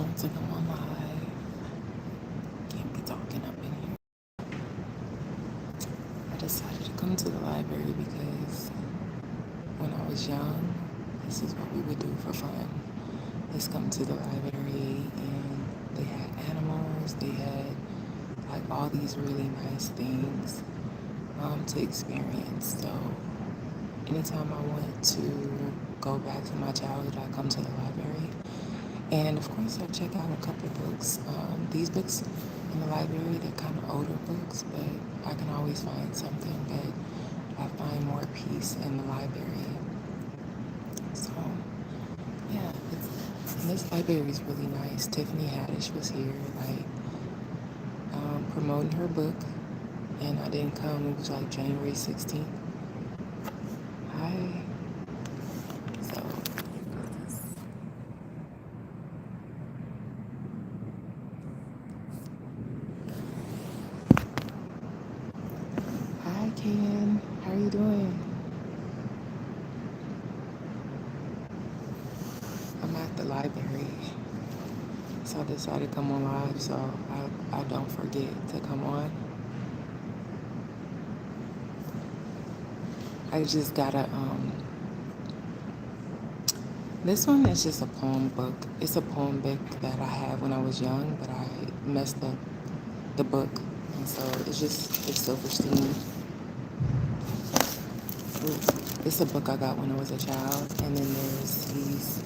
want to come on live. Can't be talking up in here. I decided to come to the library because when I was young, this is what we would do for fun. Let's come to the library, and they had animals. They had like all these really nice things to experience. So anytime I want to go back to my childhood, I come to the library. And of course, I check out a couple books. These books in the library, they're kind of older books, but I can always find something. But I find more peace in the library. So, yeah, and this library is really nice. Tiffany Haddish was here, like, promoting her book, and I didn't come. It was like January 16th. Hi. So, hi, Ken. How are you doing? I'm at the library. So I decided to come on live so I don't forget to come on. I just got this one is just a poem book. It's a poem book that I had when I was young, but I messed up the book. And so it's Silverstein. It's a book I got when I was a child. And then there's these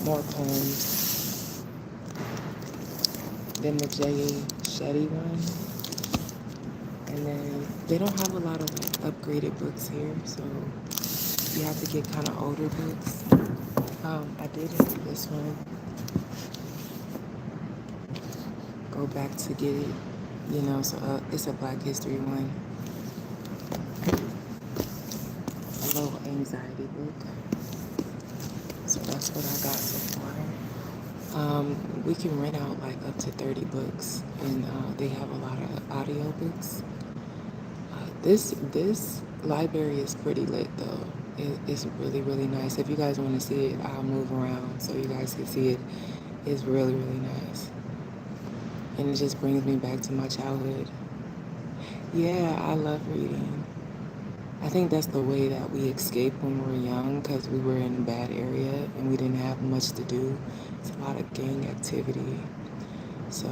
more poems. Then the J.A. Shetty one. And then they don't have a lot of like upgraded books here, so you have to get kind of older books. I did have this one. Go back to get it, so it's a Black History one. A little anxiety book. So that's what I got so far. We can rent out like up to 30 books, and they have a lot of audio books. This library is pretty lit though. It's really, really nice. If you guys want to see it, I'll move around so you guys can see it. It's really, really nice. And it just brings me back to my childhood. Yeah, I love reading. I think that's the way that we escape when we're young because we were in a bad area and we didn't have much to do. It's a lot of gang activity. So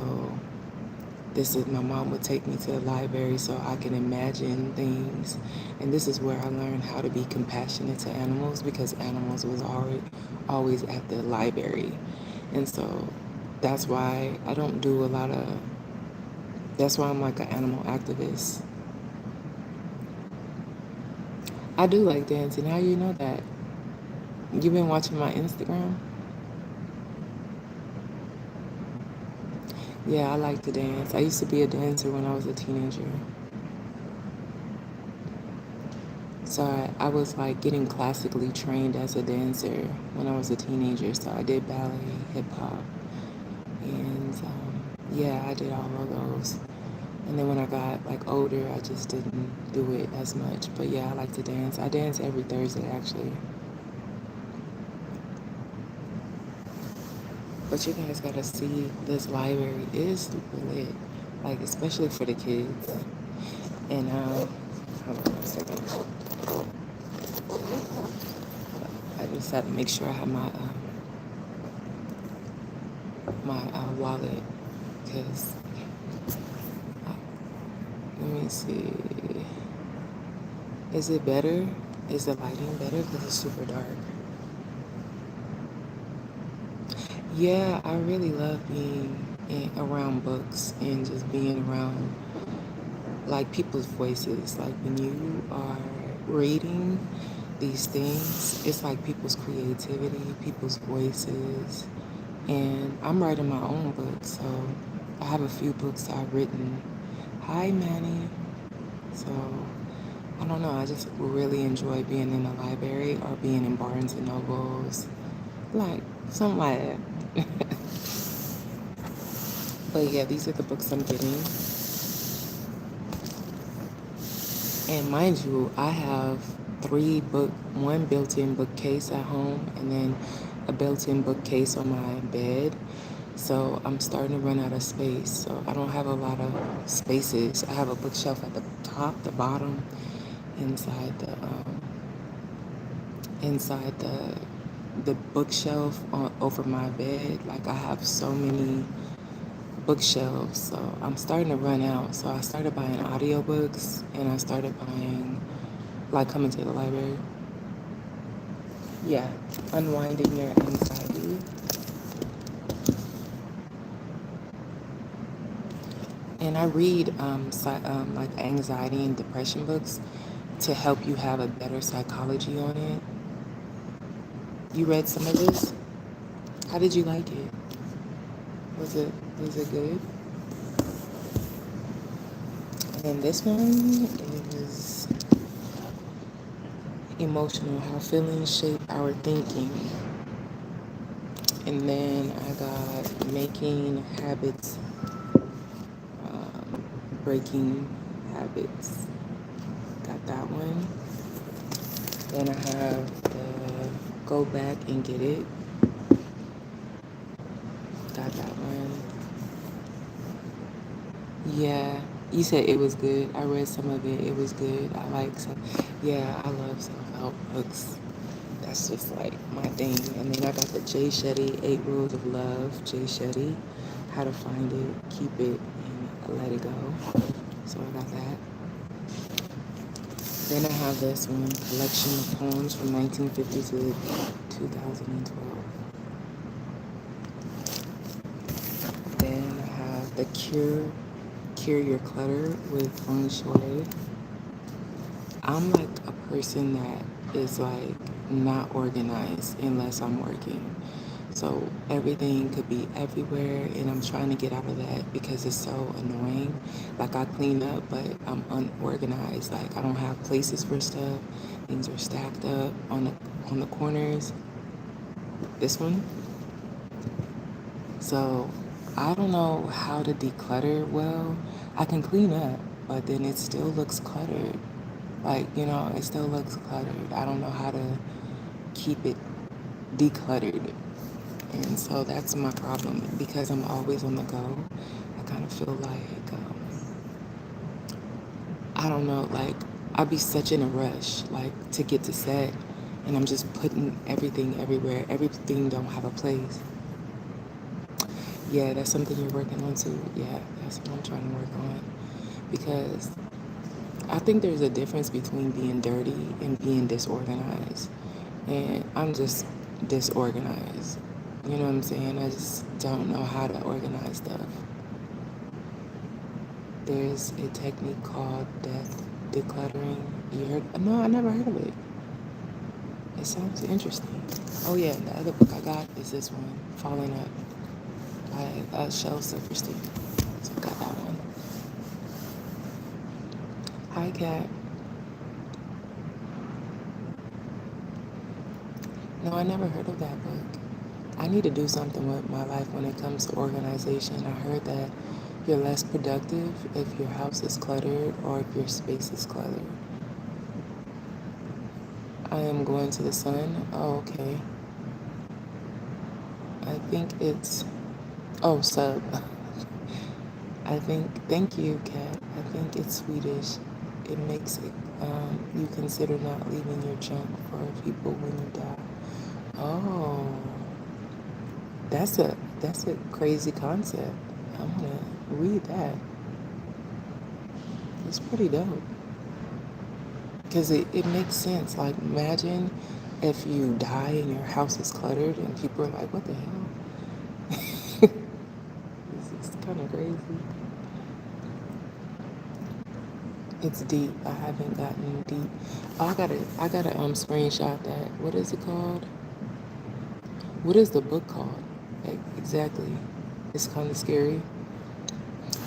my mom would take me to the library so I can imagine things. And this is where I learned how to be compassionate to animals because animals was always at the library. And so that's why I don't do a lot of, that's why I'm like an animal activist. I do like dancing. How you know that? You've been watching my Instagram? Yeah, I like to dance. I used to be a dancer when I was a teenager. So I was like getting classically trained as a dancer when I was a teenager. So I did ballet, hip hop, and yeah, I did all of those. And then when I got like older, I just didn't do it as much. But yeah, I like to dance. I dance every Thursday actually. But you guys gotta see this library. It is super lit, like especially for the kids. And hold on a second. I just had to make sure I have my wallet, cause let me see. Is it better? Is the lighting better? Cause it's super dark. Yeah, I really love being around books and just being around like people's voices. Like when you are reading these things, it's like people's creativity, people's voices. And I'm writing my own book, so I have a few books I've written. Hi, Manny. So I don't know, I just really enjoy being in the library or being in Barnes and Nobles, like something like that. But yeah, these are the books I'm getting. And mind you, I have one built-in bookcase at home, and then a built-in bookcase on my bed. So I'm starting to run out of space. So I don't have a lot of spaces. I have a bookshelf at the top, the bottom, inside the bookshelf over my bed. Like I have so many bookshelves, so I'm starting to run out. So I started buying audiobooks, and I started buying, like, coming to the library. Yeah, unwinding your anxiety. And I read like anxiety and depression books to help you have a better psychology on it. You read some of this? How did you like it? Was it was it good? And this one is emotional, how feelings shape our thinking. And then I got making habits, breaking habits. Got that one. Then I have the go back and get it. Got that one. Yeah, you said it was good. I read some of it. It was good. I like some. Yeah, I love self-help books. That's just like my thing. And then I got the Jay Shetty 8 Rules of Love. Jay Shetty, how to find it, keep it, and let it go. So I got that. Then I have this one, collection of poems from 1950 to 2012. Then I have the Cure Your Clutter with Feng Shui. I'm like a person that is like not organized unless I'm working. So everything could be everywhere, and I'm trying to get out of that because it's so annoying. Like I clean up, but I'm unorganized. Like I don't have places for stuff. Things are stacked up on the corners. This one. So I don't know how to declutter well. I can clean up, but then it still looks cluttered. Like, it still looks cluttered. I don't know how to keep it decluttered. And so that's my problem because I'm always on the go. I kind of feel like, I don't know, like I'd be such in a rush, like to get to set, and I'm just putting everything everywhere. Everything don't have a place. Yeah, that's something you're working on too. Yeah, that's what I'm trying to work on because I think there's a difference between being dirty and being disorganized. And I'm just disorganized. You know what I'm saying? I just don't know how to organize stuff. There's a technique called death decluttering. You heard? No, I never heard of it. It sounds interesting. Oh yeah, the other book I got is this one, Falling Up by Shel Silverstein. So I got that one. Hi, Kat. No, I never heard of that book. I need to do something with my life when it comes to organization. I heard that you're less productive if your house is cluttered or if your space is cluttered. I am going to the sun. Oh, okay. I think it's, oh, sub. Thank you, Kat. I think it's Swedish. It makes it, you consider not leaving your junk for people when you die. Oh, that's a crazy concept. I'm gonna read that. It's pretty dope. Because it makes sense. Like, imagine if you die and your house is cluttered and people are like, what the hell? This is kind of crazy. It's deep. I haven't gotten deep. Oh, I gotta screenshot that. What is it called? What is the book called? Exactly. It's kind of scary.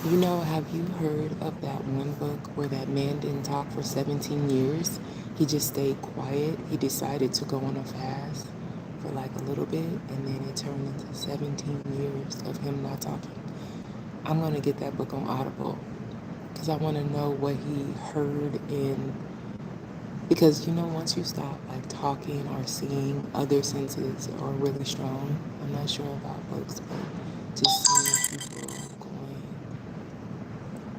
Have you heard of that one book where that man didn't talk for 17 years? He just stayed quiet. He decided to go on a fast for like a little bit, and then it turned into 17 years of him not talking. I'm going to get that book on Audible because I want to know what he heard in Because once you stop like talking or seeing, other senses are really strong. I'm not sure about books, but just seeing people going,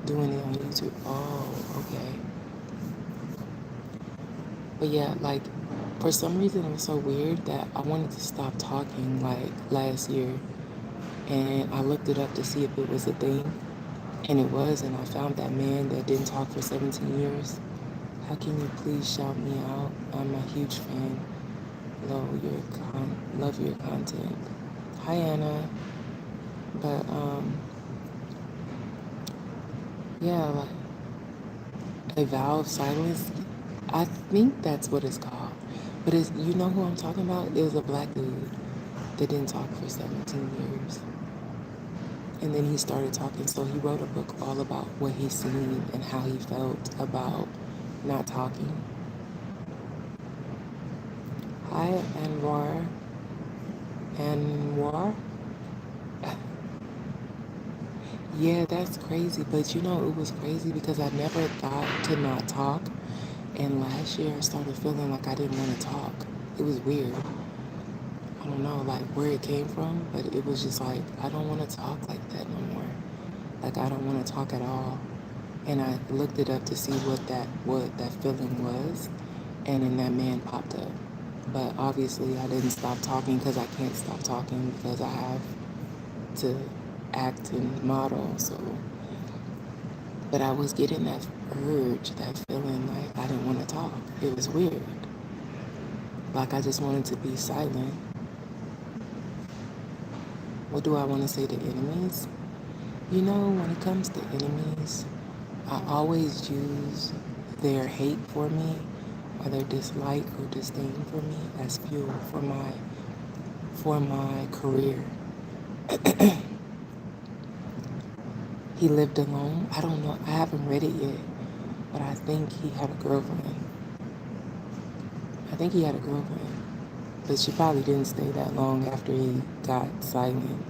doing it on YouTube. Oh, okay. But yeah, like for some reason it was so weird that I wanted to stop talking like last year, and I looked it up to see if it was a thing, and it was, and I found that man that didn't talk for 17 years. How can you please shout me out? I'm a huge fan. Love your content. Hi Anna. But yeah, like a vow of silence. I think that's what it's called. But it's, you know who I'm talking about? It was a black dude that didn't talk for 17 years. And then he started talking. So he wrote a book all about what he's seen and how he felt about not talking. Hi, Anwar. Anwar? Yeah, that's crazy. But it was crazy because I never thought to not talk. And last year I started feeling like I didn't want to talk. It was weird. I don't know like where it came from, but it was just like, I don't want to talk like that no more. Like I don't want to talk at all. And I looked it up to see what that feeling was, and then that man popped up. But obviously I didn't stop talking because I can't stop talking because I have to act and model. So, but I was getting that urge, that feeling like I didn't want to talk. It was weird. Like I just wanted to be silent. What do I want to say to enemies? When it comes to enemies, I always use their hate for me or their dislike or disdain for me as fuel for my career. He lived alone. I don't know. I haven't read it yet, but I think he had a girlfriend. I think he had a girlfriend, but she probably didn't stay that long after he got silent.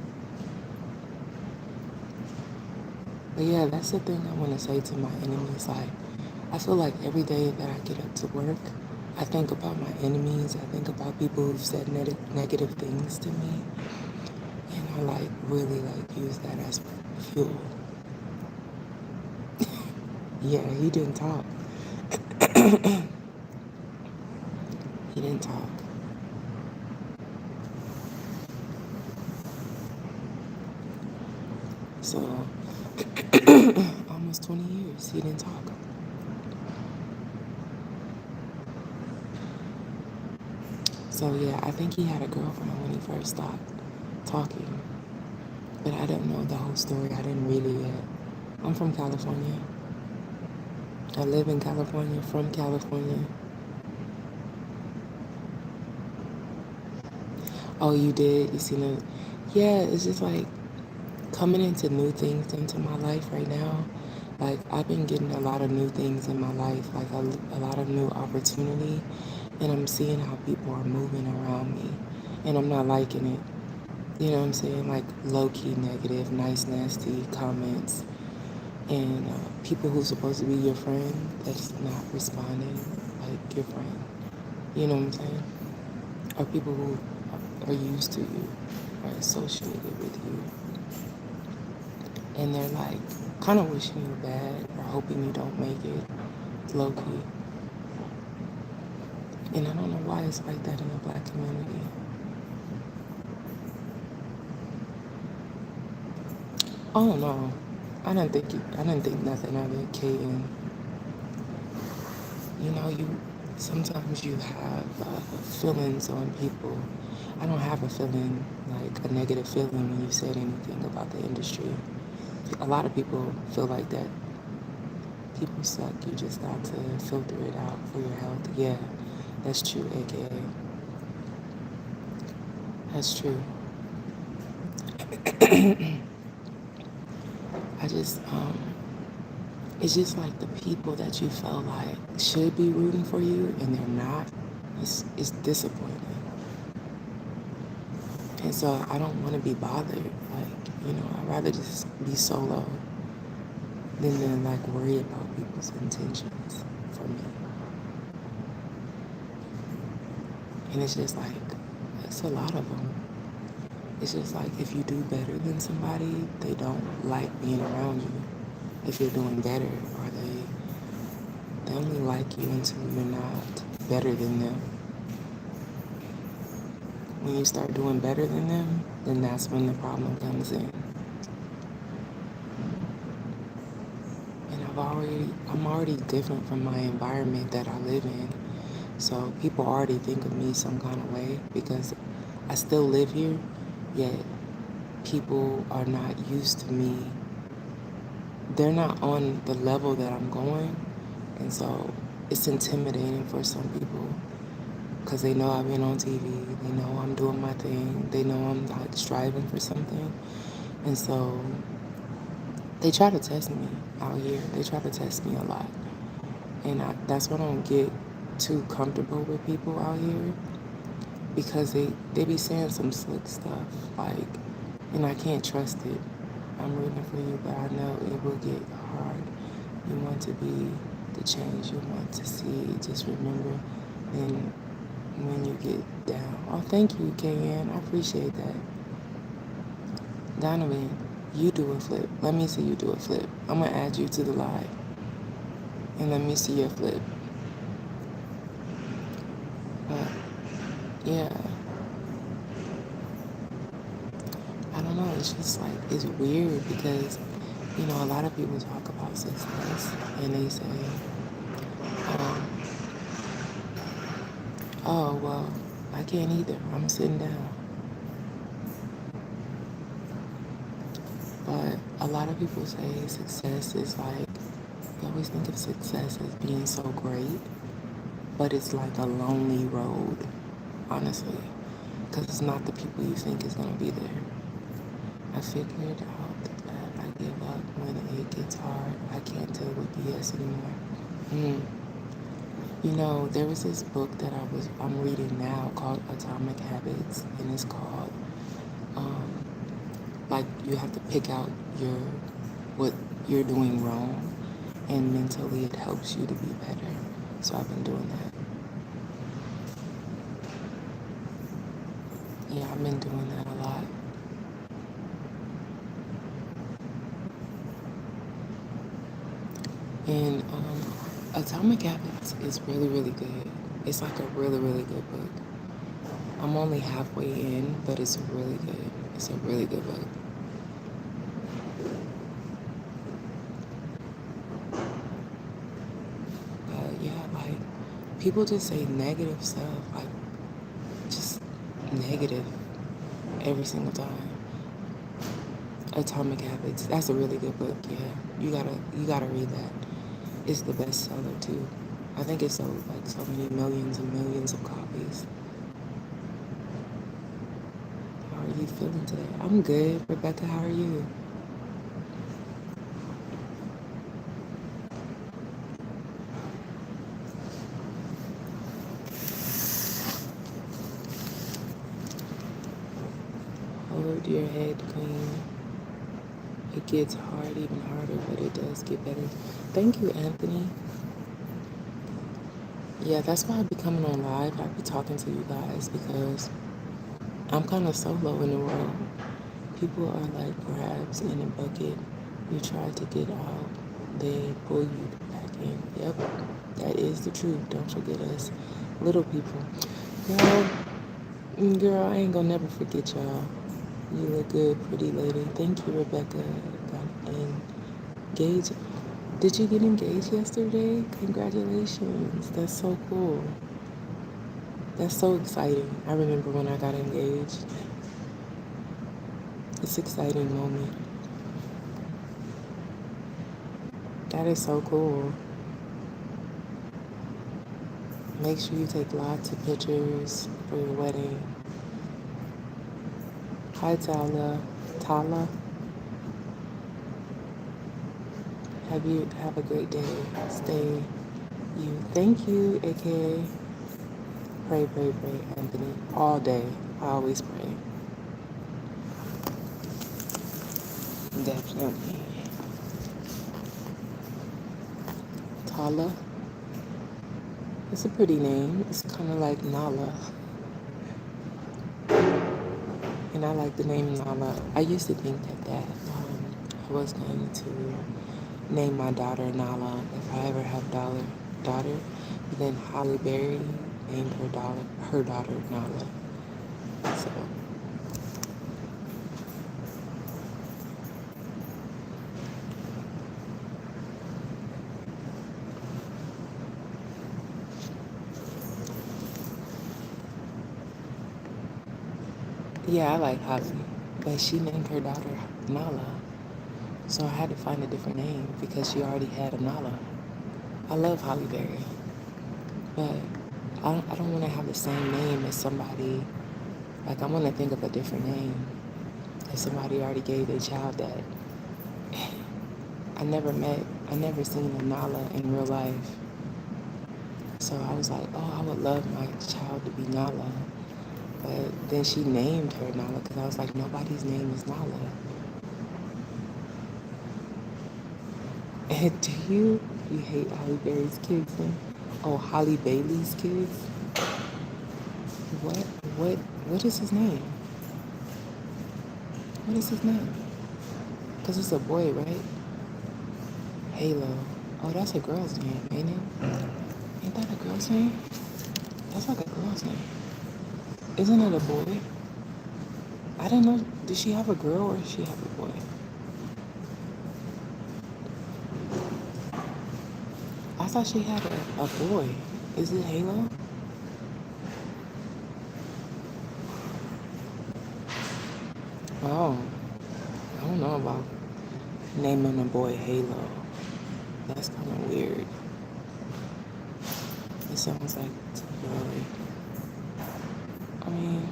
But yeah, that's the thing I want to say to my enemies. Like, I feel like every day that I get up to work, I think about my enemies. I think about people who've said negative things to me, and I like really like use that as fuel. Yeah, he didn't talk. He didn't talk. So almost 20 years, he didn't talk. So yeah, I think he had a girlfriend when he first stopped talking. But I don't know the whole story. I didn't read it yet. I'm from California. I live in California, from California. Oh, you did? You seen it? Yeah, it's just like coming into new things into my life right now. Like, I've been getting a lot of new things in my life, like a lot of new opportunity. And I'm seeing how people are moving around me. And I'm not liking it. You know what I'm saying? Like low key negative, nice, nasty comments. And people who's supposed to be your friend that's not responding like your friend. You know what I'm saying? Or people who are used to you, are associated with you. And they're like kind of wishing you bad or hoping you don't make it, low key. And I don't know why it's like that in the black community. Oh no, I didn't think nothing of it, Kaden. You sometimes you have feelings on people. I don't have a feeling like a negative feeling when you said anything about the industry. A lot of people feel like that. People suck. You just got to filter it out for your health. Yeah, that's true, aka. That's true. I just, it's just like the people that you felt like should be rooting for you and they're not. It's disappointing. And so I don't want to be bothered. Like, I'd rather just be solo than to like worry about people's intentions for me. And it's just like, it's a lot of them. It's just like if you do better than somebody, they don't like being around you. If you're doing better, or they only like you until you're not better than them. When you start doing better than them, then that's when the problem comes in. And I'm already different from my environment that I live in. So people already think of me some kind of way because I still live here, yet people are not used to me. They're not on the level that I'm going. And so it's intimidating for some people because they know I've been on TV. They know I'm doing my thing. They know I'm like striving for something. And so they try to test me out here. They try to test me a lot. And that's why I don't get too comfortable with people out here because they be saying some slick stuff, like, and I can't trust it. I'm rooting for you, but I know it will get hard. You want to be the change you want to see. Just remember, and when you get down. Oh, thank you, KN. I appreciate that. Donovan, you do a flip. Let me see you do a flip. I'm going to add you to the live. And let me see your flip. But, yeah. I don't know. It's just like, it's weird because, you know, a lot of people talk about success and they say, oh, well, I can't either. I'm sitting down. But a lot of people say success is like, you always think of success as being so great, but it's like a lonely road, honestly, because it's not the people you think is going to be there. I figured out that I give up when it gets hard. I can't deal with BS anymore. You know, there was this book that I'm reading now called Atomic Habits, and it's called like you have to pick out what you're doing wrong, and mentally it helps you to be better. So I've been doing that. Yeah, I've been doing that a lot. And Atomic Habits is really, really good. It's like a really, really good book. I'm only halfway in, but it's really good. It's a really good book. But yeah, like people just say negative stuff, like just negative every single time. Atomic Habits. That's a really good book. Yeah, you gotta read that. It's the bestseller too. I think it sold like so many millions and millions of copies. How are you feeling today? I'm good. Rebecca, how are you? Hold your head, Queen. It gets hard, even harder, but it does get better. Thank you, Anthony. Yeah, that's why I be coming on live. I be talking to you guys because I'm kind of solo in the world. People are like crabs in a bucket. You try to get out, they pull you back in. Yep, that is the truth. Don't forget us, little people. Girl, I ain't gonna never forget y'all. You look good, pretty lady. Thank you, Rebecca. Got engaged. Did you get engaged yesterday? Congratulations. That's so cool. That's so exciting. I remember when I got engaged. It's an exciting moment. That is so cool. Make sure you take lots of pictures for your wedding. Hi, Tala. Tala. Have a great day. Stay you. Thank you, aka. Pray, pray, pray, Anthony. All day. I always pray. Definitely. Tala. It's a pretty name. It's kind of like Nala. And I like the name Nala. I used to think that I was going to name my daughter Nala if I ever have daughter. But then Holly Berry named her daughter Nala. So yeah, I like Holly, but she named her daughter Nala. So I had to find a different name because she already had a Nala. I love Holly Berry, but I don't want to have the same name as somebody. Like, I want to think of a different name. If somebody already gave their child that. I never seen a Nala in real life. So I was like, oh, I would love my child to be Nala. But then she named her Nala because I was like, nobody's name is Nala. And you hate Holly Berry's kids then? Oh, Holly Bailey's kids? What, what is his name? What is his name? Because it's a boy, right? Halo. Oh, that's a girl's name, ain't it? Ain't that a girl's name? That's like a girl's name. Isn't it a boy? I didn't know. Did she have a girl or did she have a boy? I thought she had a boy. Is it Halo? Oh, I don't know about naming a boy Halo. That's kind of weird. It sounds like too early. I mean,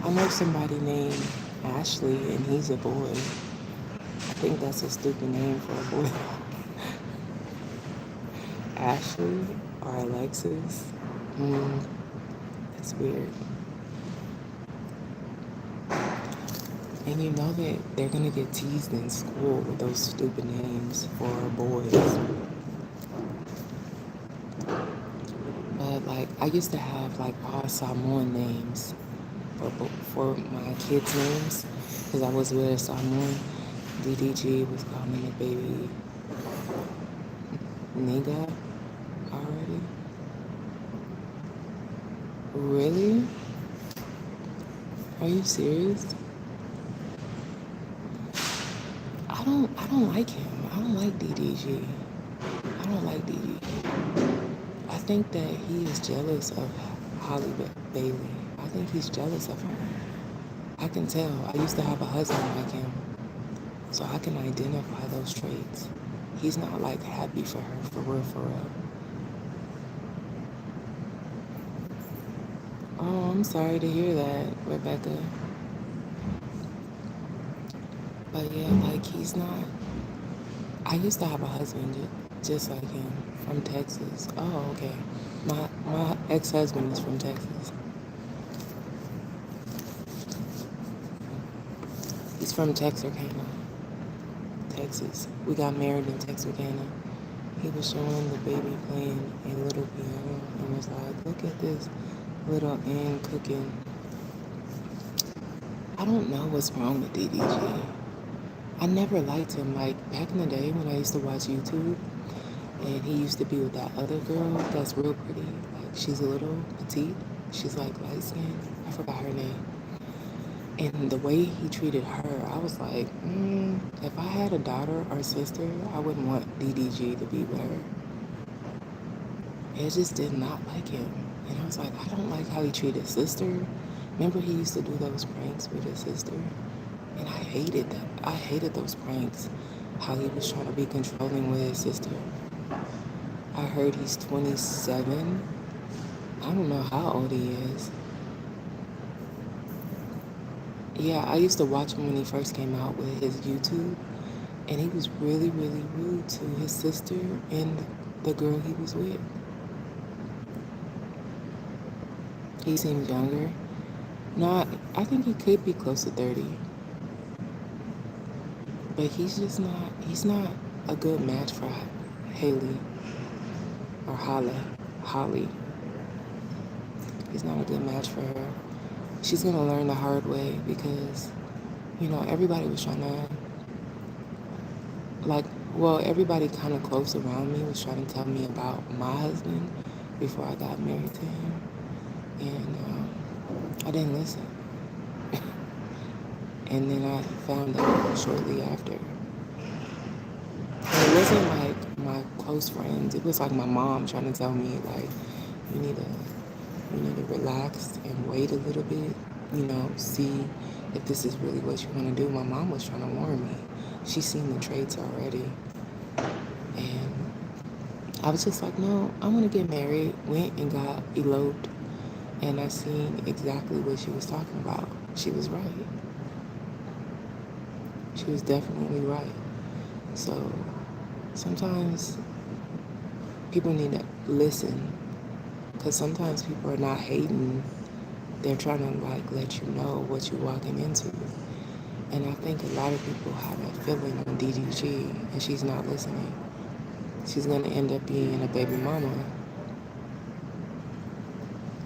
I know somebody named Ashley and he's a boy. I think that's a stupid name for a boy. Ashley or Alexis? That's weird. And you know that they're gonna get teased in school with those stupid names for boys. But like, I used to have like all Samoan names for my kids' names because I was with a Samoan. DDG was calling me a baby nigga already. Really? Are you serious? I don't like him. I don't like DDG. I don't like DDG. I think that he is jealous of Holly Bailey. I think he's jealous of her. I can tell. I used to have a husband like him, so I can identify those traits. He's not like happy for her, for real, for real. Oh, I'm sorry to hear that, Rebecca. But yeah, like he's not. I used to have a husband just like him from Texas. Oh, okay. My ex-husband is from Texas. He's from Texarkana, Texas. We got married in Texarkana. He was showing the baby playing a little piano and was like, look at this little Ann cooking. I don't know what's wrong with DDG. I never liked him. Like back in the day when I used to watch YouTube and he used to be with that other girl that's real pretty. Like she's a little petite. She's like light skinned. I forgot her name. And the way he treated her, I was like, if I had a daughter or sister, I wouldn't want DDG to be with her. I just did not like him. And I was like, I don't like how he treated his sister. Remember he used to do those pranks with his sister? And I hated that. I hated those pranks. How he was trying to be controlling with his sister. I heard he's 27. I don't know how old he is. Yeah, I used to watch him when he first came out with his YouTube. And he was really, really rude to his sister and the girl he was with. He seems younger. No, I think he could be close to 30. But he's not a good match for Haley or Holly. He's not a good match for her. she's gonna learn the hard way because, everybody was trying to, like, well, everybody kind of close around me was trying to tell me about my husband before I got married to him. And I didn't listen. And then I found out shortly after. And it wasn't like my close friends. It was like my mom trying to tell me, like, you need to relax and wait a little bit, see if this is really what you want to do. My mom was trying to warn me. She's seen the traits already. And I was just like, no, I want to get married. Went and got eloped. And I seen exactly what she was talking about. She was right. She was definitely right. So sometimes people need to listen, because sometimes people are not hating. They're trying to let you know what you're walking into. And I think a lot of people have that feeling on DDG, and she's not listening. She's going to end up being a baby mama.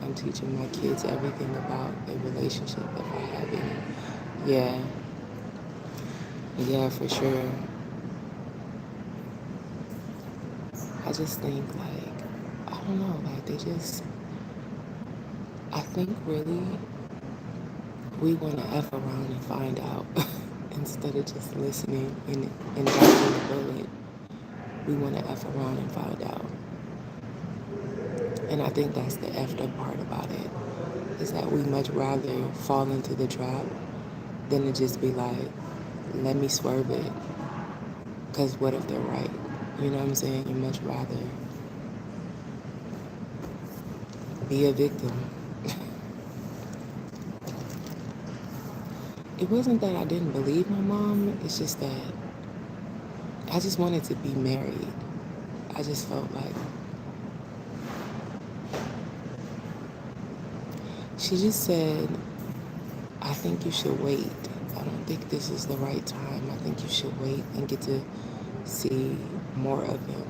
I'm teaching my kids everything about a relationship if I have any. Yeah, for sure. I just think, I don't know, I think really we want to F around and find out instead of just listening and dodging the bullet. We want to F around and find out. And I think that's the effed up part about it, is that we much rather fall into the trap than to just be like, let me swerve it. Because what if they're right? You know what I'm saying? You much rather be a victim. It wasn't that I didn't believe my mom. It's just that I just wanted to be married. I just felt like she just said, I think you should wait. I don't think this is the right time. I think you should wait and get to see more of him.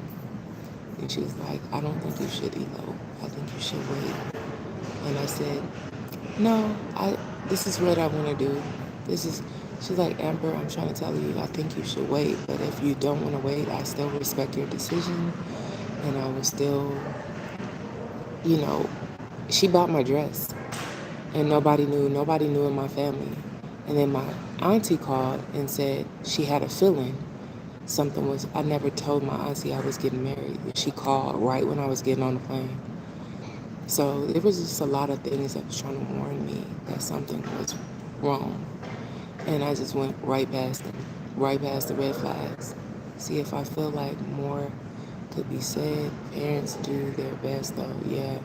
And she was like, I don't think you should elope. I think you should wait. And I said, no, this is what I want to do. She's like, Amber, I'm trying to tell you, I think you should wait. But if you don't want to wait, I still respect your decision. And I was still, she bought my dress. And nobody knew in my family. And then my auntie called and said she had a feeling I never told my auntie I was getting married. She called right when I was getting on the plane. So there was just a lot of things that was trying to warn me that something was wrong. And I just went right past them, right past the red flags. See if I feel like more could be said. Parents do their best though, yeah.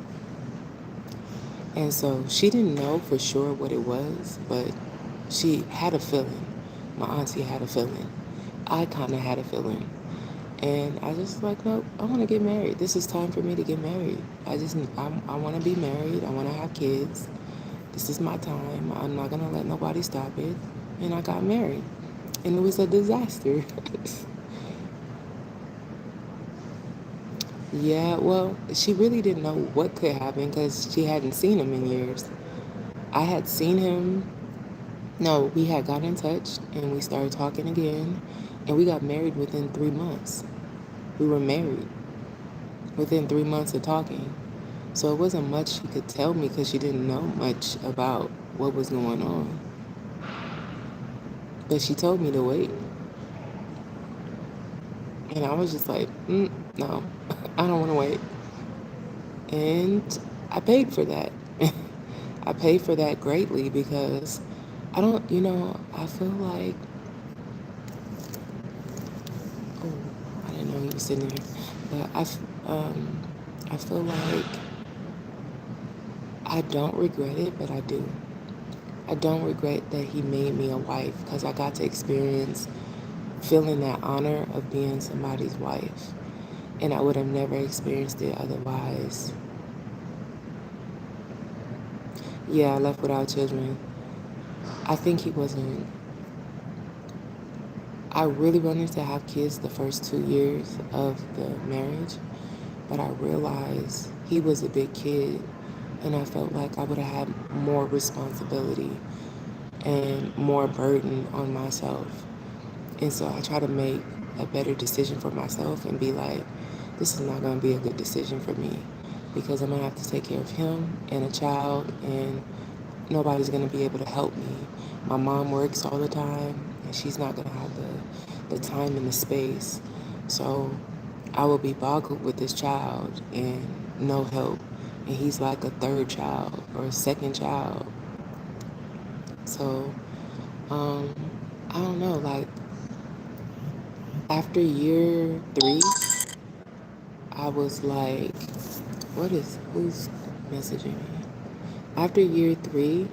And so she didn't know for sure what it was, but she had a feeling. My auntie had a feeling. I kind of had a feeling. And I just like, nope, I want to get married. This is time for me to get married. I want to be married. I want to have kids. This is my time. I'm not going to let nobody stop it. And I got married. And it was a disaster. Yeah, well, she really didn't know what could happen because she hadn't seen him in years. I had seen him. No, we had got in touch and we started talking again. And we got married within 3 months. We were married within 3 months of talking. So it wasn't much she could tell me because she didn't know much about what was going on. But she told me to wait. And I was just like, no, I don't want to wait. And I paid for that. I paid for that greatly because I don't, I feel like, oh, I didn't know he was sitting there. But I feel like I don't regret it, but I do. I don't regret that he made me a wife because I got to experience feeling that honor of being somebody's wife. And I would have never experienced it otherwise. Yeah, I left without children. I think he wasn't. I really wanted to have kids the first 2 years of the marriage, but I realized he was a big kid and I felt like I would have had more responsibility and more burden on myself. And so I try to make a better decision for myself and be like, this is not going to be a good decision for me because I'm going to have to take care of him and a child, and nobody's going to be able to help me. My mom works all the time, and she's not going to have the time and the space. So I will be boggled with this child and no help. And he's like a third child or a second child. So, I don't know, like after year 3, I was like, who's messaging me? After year 3,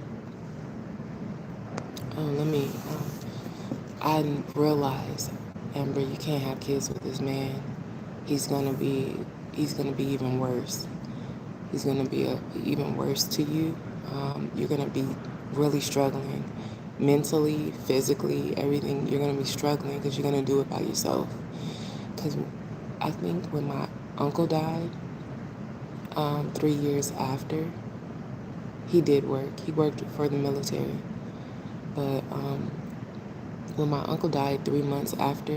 I realized, Amber, you can't have kids with this man. He's gonna be even worse. He's gonna be even worse to you. You're gonna be really struggling mentally, physically, everything. You're gonna be struggling because you're gonna do it by yourself. Because I think when my uncle died, 3 years after, he did work. He worked for the military. But when my uncle died 3 years after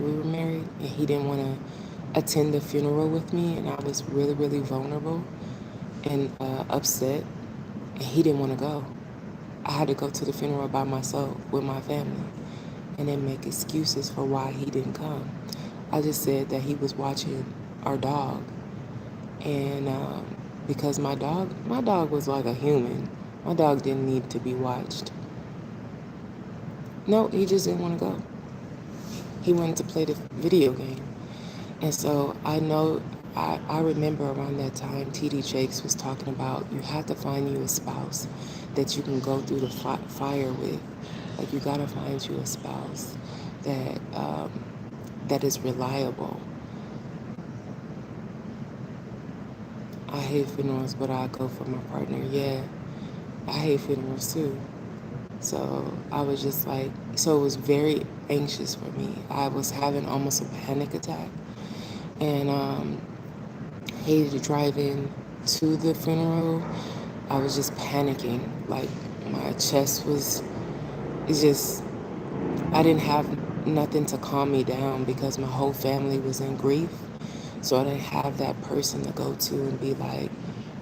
we were married, and he didn't want to attend the funeral with me, and I was really, really vulnerable and upset, and he didn't want to go. I had to go to the funeral by myself with my family and then make excuses for why he didn't come. I just said that he was watching our dog, and because my dog was like a human. My dog didn't need to be watched. No, he just didn't want to go. He wanted to play the video game. And so I remember around that time, TD Jakes was talking about you have to find you a spouse that you can go through the fire with. Like, you got to find you a spouse that is reliable. I hate funerals, but I go for my partner. Yeah, I hate funerals too. So I was just like, so it was very anxious for me. I was having almost a panic attack, and hated to drive in to the funeral. I was just panicking. Like, my chest was, I didn't have nothing to calm me down because my whole family was in grief. So I didn't have that person to go to and be like,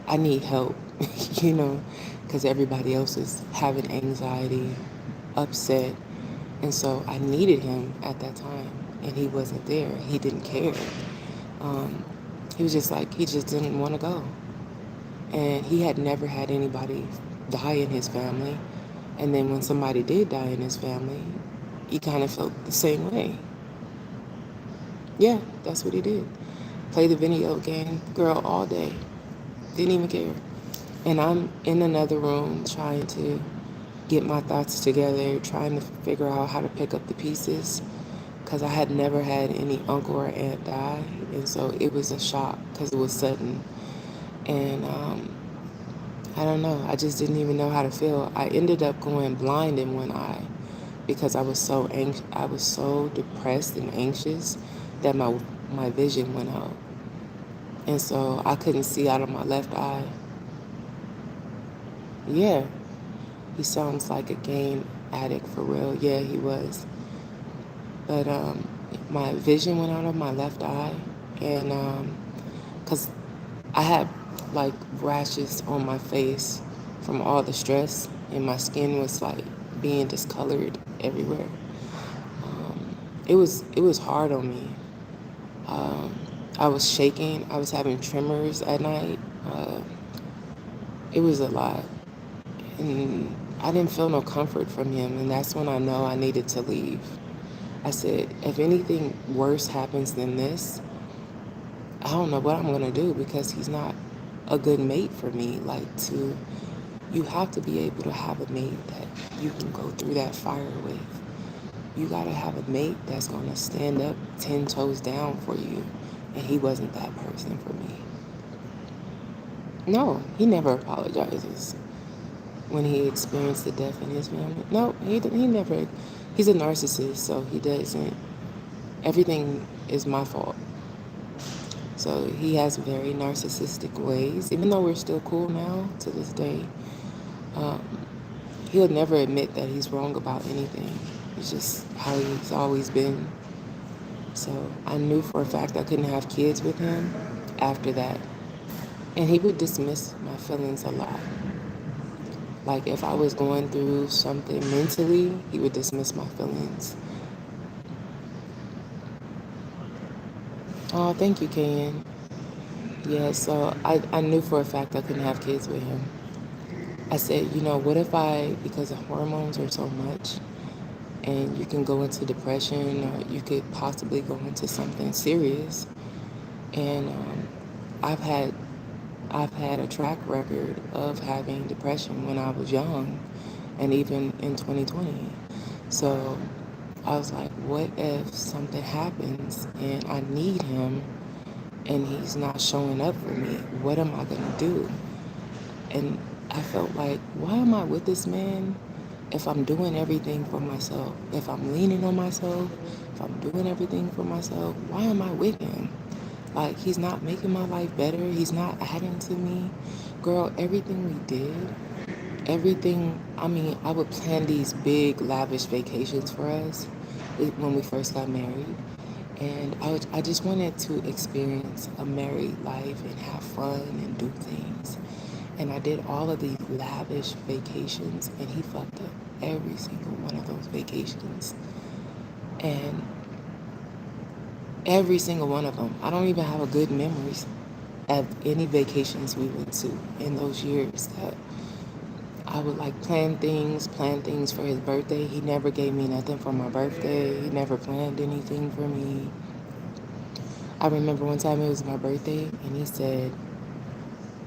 I need help, because everybody else is having anxiety, upset. And so I needed him at that time, and he wasn't there. He didn't care. He was just like, he just didn't want to go. And he had never had anybody die in his family. And then when somebody did die in his family, he kind of felt the same way. Yeah, that's what he did. Play the video game, girl, all day. Didn't even care. And I'm in another room trying to get my thoughts together, trying to figure out how to pick up the pieces, because I had never had any uncle or aunt die. And so it was a shock because it was sudden. And I don't know. I just didn't even know how to feel. I ended up going blind in one eye because I was so I was so depressed and anxious that my vision went out. And so I couldn't see out of my left eye. Yeah, he sounds like a game addict for real. Yeah, he was. But my vision went out of my left eye, and because I had like rashes on my face from all the stress, and my skin was like being discolored everywhere. It was hard on me. I was shaking. I was having tremors at night. It was a lot, and I didn't feel no comfort from him, and that's when I know I needed to leave. I said, if anything worse happens than this, I don't know what I'm going to do, because he's not a good mate for me. You have to be able to have a mate that you can go through that fire with. You got to have a mate that's going to stand up 10 toes down for you. And he wasn't that person for me. No, he never apologizes when he experienced the death in his family. No, he never. He's a narcissist, so he doesn't. Everything is my fault. So so he has very narcissistic ways. Even though we're still cool now to this day, um, he'll never admit that he's wrong about anything. It's just how he's always been. So I knew for a fact I couldn't have kids with him after that. And he would dismiss my feelings a lot. Like if I was going through something mentally, he would dismiss my feelings. Oh, thank you, Ken. Yeah, so I knew for a fact I couldn't have kids with him. I said, what if because the hormones are so much, and you can go into depression, or you could possibly go into something serious. And I've had I've had a track record of having depression when I was young, and even in 2020. So I was like, what if something happens and I need him and he's not showing up for me? What am I gonna do? And I felt like, why am I with this man if I'm doing everything for myself? If I'm leaning on myself, if I'm doing everything for myself, why am I with him? Like, he's not making my life better. He's not adding to me. Girl, everything we did, I would plan these big, lavish vacations for us when we first got married. And I just wanted to experience a married life and have fun and do things. And I did all of these lavish vacations, and he fucked up every single one of those vacations. And every single one of them, I don't even have a good memories of any vacations we went to in those years. That I would like plan things for his birthday. He never gave me nothing for my birthday. He never planned anything for me. I remember one time it was my birthday, and he said,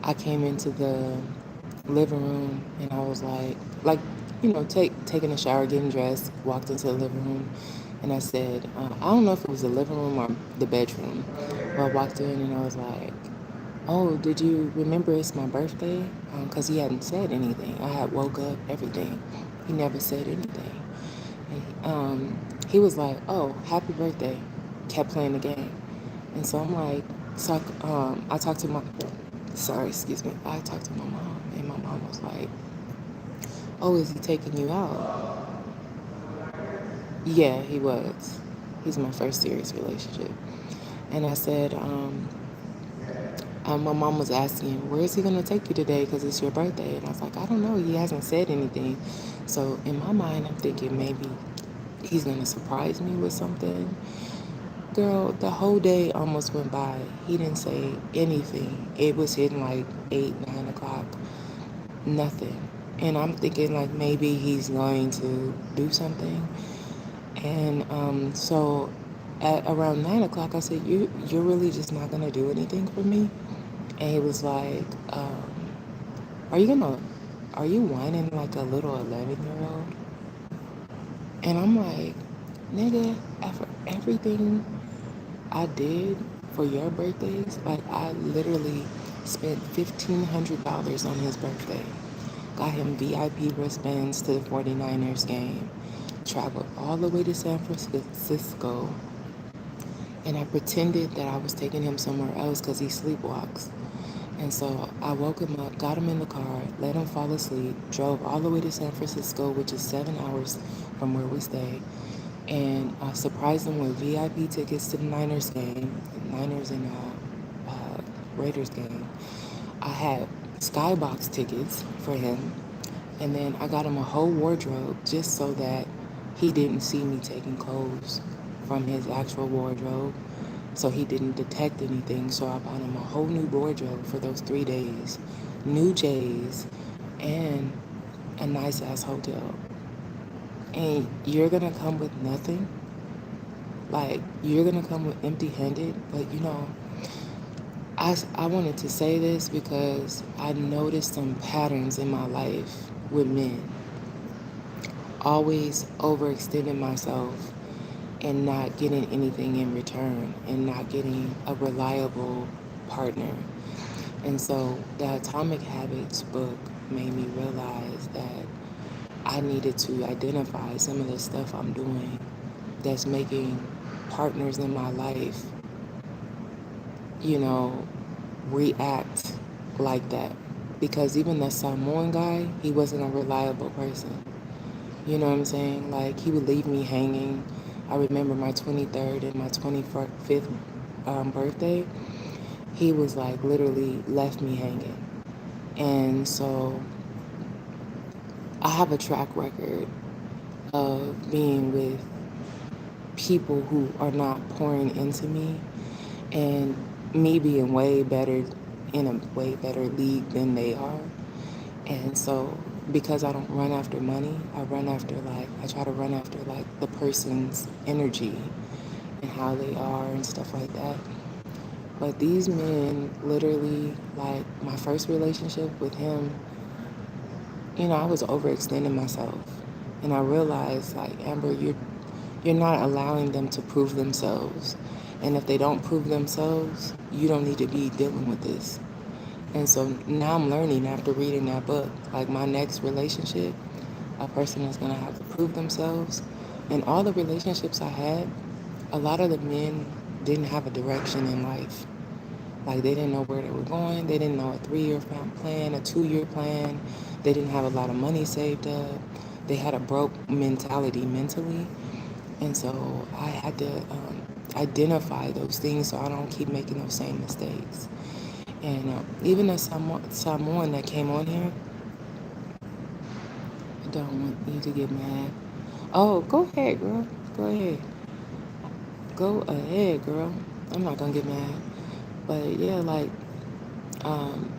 I came into the living room, and I was taking a shower, getting dressed, walked into the living room, and I said, I don't know if it was the living room or the bedroom, but I walked in and I was like, oh, did you remember it's my birthday? Because he hadn't said anything. I had woke up, everything. He never said anything. He was like, oh, happy birthday. Kept playing the game. And so I'm like, I talked to I talked to my mom, and my mom was like, oh, is he taking you out? Yeah, he was. He's my first serious relationship. And I said, my mom was asking, where is he going to take you today because it's your birthday? And I was like, I don't know. He hasn't said anything. So in my mind, I'm thinking maybe he's going to surprise me with something. Girl, the whole day almost went by. He didn't say anything. It was hitting like 8, 9 o'clock. Nothing. And I'm thinking like maybe he's going to do something. And so at around 9 o'clock, I said, you're really just not going to do anything for me? And he was like, are you whining like a little 11-year-old? And I'm like, nigga, after everything I did for your birthdays, like I literally spent $1,500 on his birthday. Got him VIP wristbands to the 49ers game. Traveled all the way to San Francisco. And I pretended that I was taking him somewhere else because he sleepwalks. And so I woke him up, got him in the car, let him fall asleep, drove all the way to San Francisco, which is 7 hours from where we stay, and surprised him with VIP tickets to the Niners game, Niners and Raiders game. I had skybox tickets for him, and then I got him a whole wardrobe just so that he didn't see me taking clothes from his actual wardrobe. So he didn't detect anything. So I bought him a whole new wardrobe for those 3 days, new J's, and a nice ass hotel. And you're gonna come with nothing? Like, you're gonna come with empty handed? But I wanted to say this because I noticed some patterns in my life with men. Always overextending myself and not getting anything in return and not getting a reliable partner. And so the Atomic Habits book made me realize that I needed to identify some of the stuff I'm doing that's making partners in my life you know, react like that. Because even the Samoan guy, he wasn't a reliable person. You know what I'm saying? Like, he would leave me hanging. I remember my 23rd and my 25th birthday. He was like literally left me hanging. And so I have a track record of being with people who are not pouring into me, and me being way better, in a way better league than they are. And so because I don't run after money, I try to run after like the person's energy and how they are and stuff like that. But these men literally, like my first relationship with him, I was overextending myself. And I realized, like, Amber, you're not allowing them to prove themselves. And if they don't prove themselves, you don't need to be dealing with this. And so now I'm learning after reading that book, like my next relationship, a person is going to have to prove themselves. And all the relationships I had, a lot of the men didn't have a direction in life. Like they didn't know where they were going. They didn't know a 3-year plan, a 2-year plan. They didn't have a lot of money saved up. They had a broke mentality mentally. And so I had to identify those things so I don't keep making those same mistakes. And even a Samoan that came on here, I don't want you to get mad. Oh, go ahead, girl. Go ahead. Go ahead, girl. I'm not gonna get mad. But yeah, like um,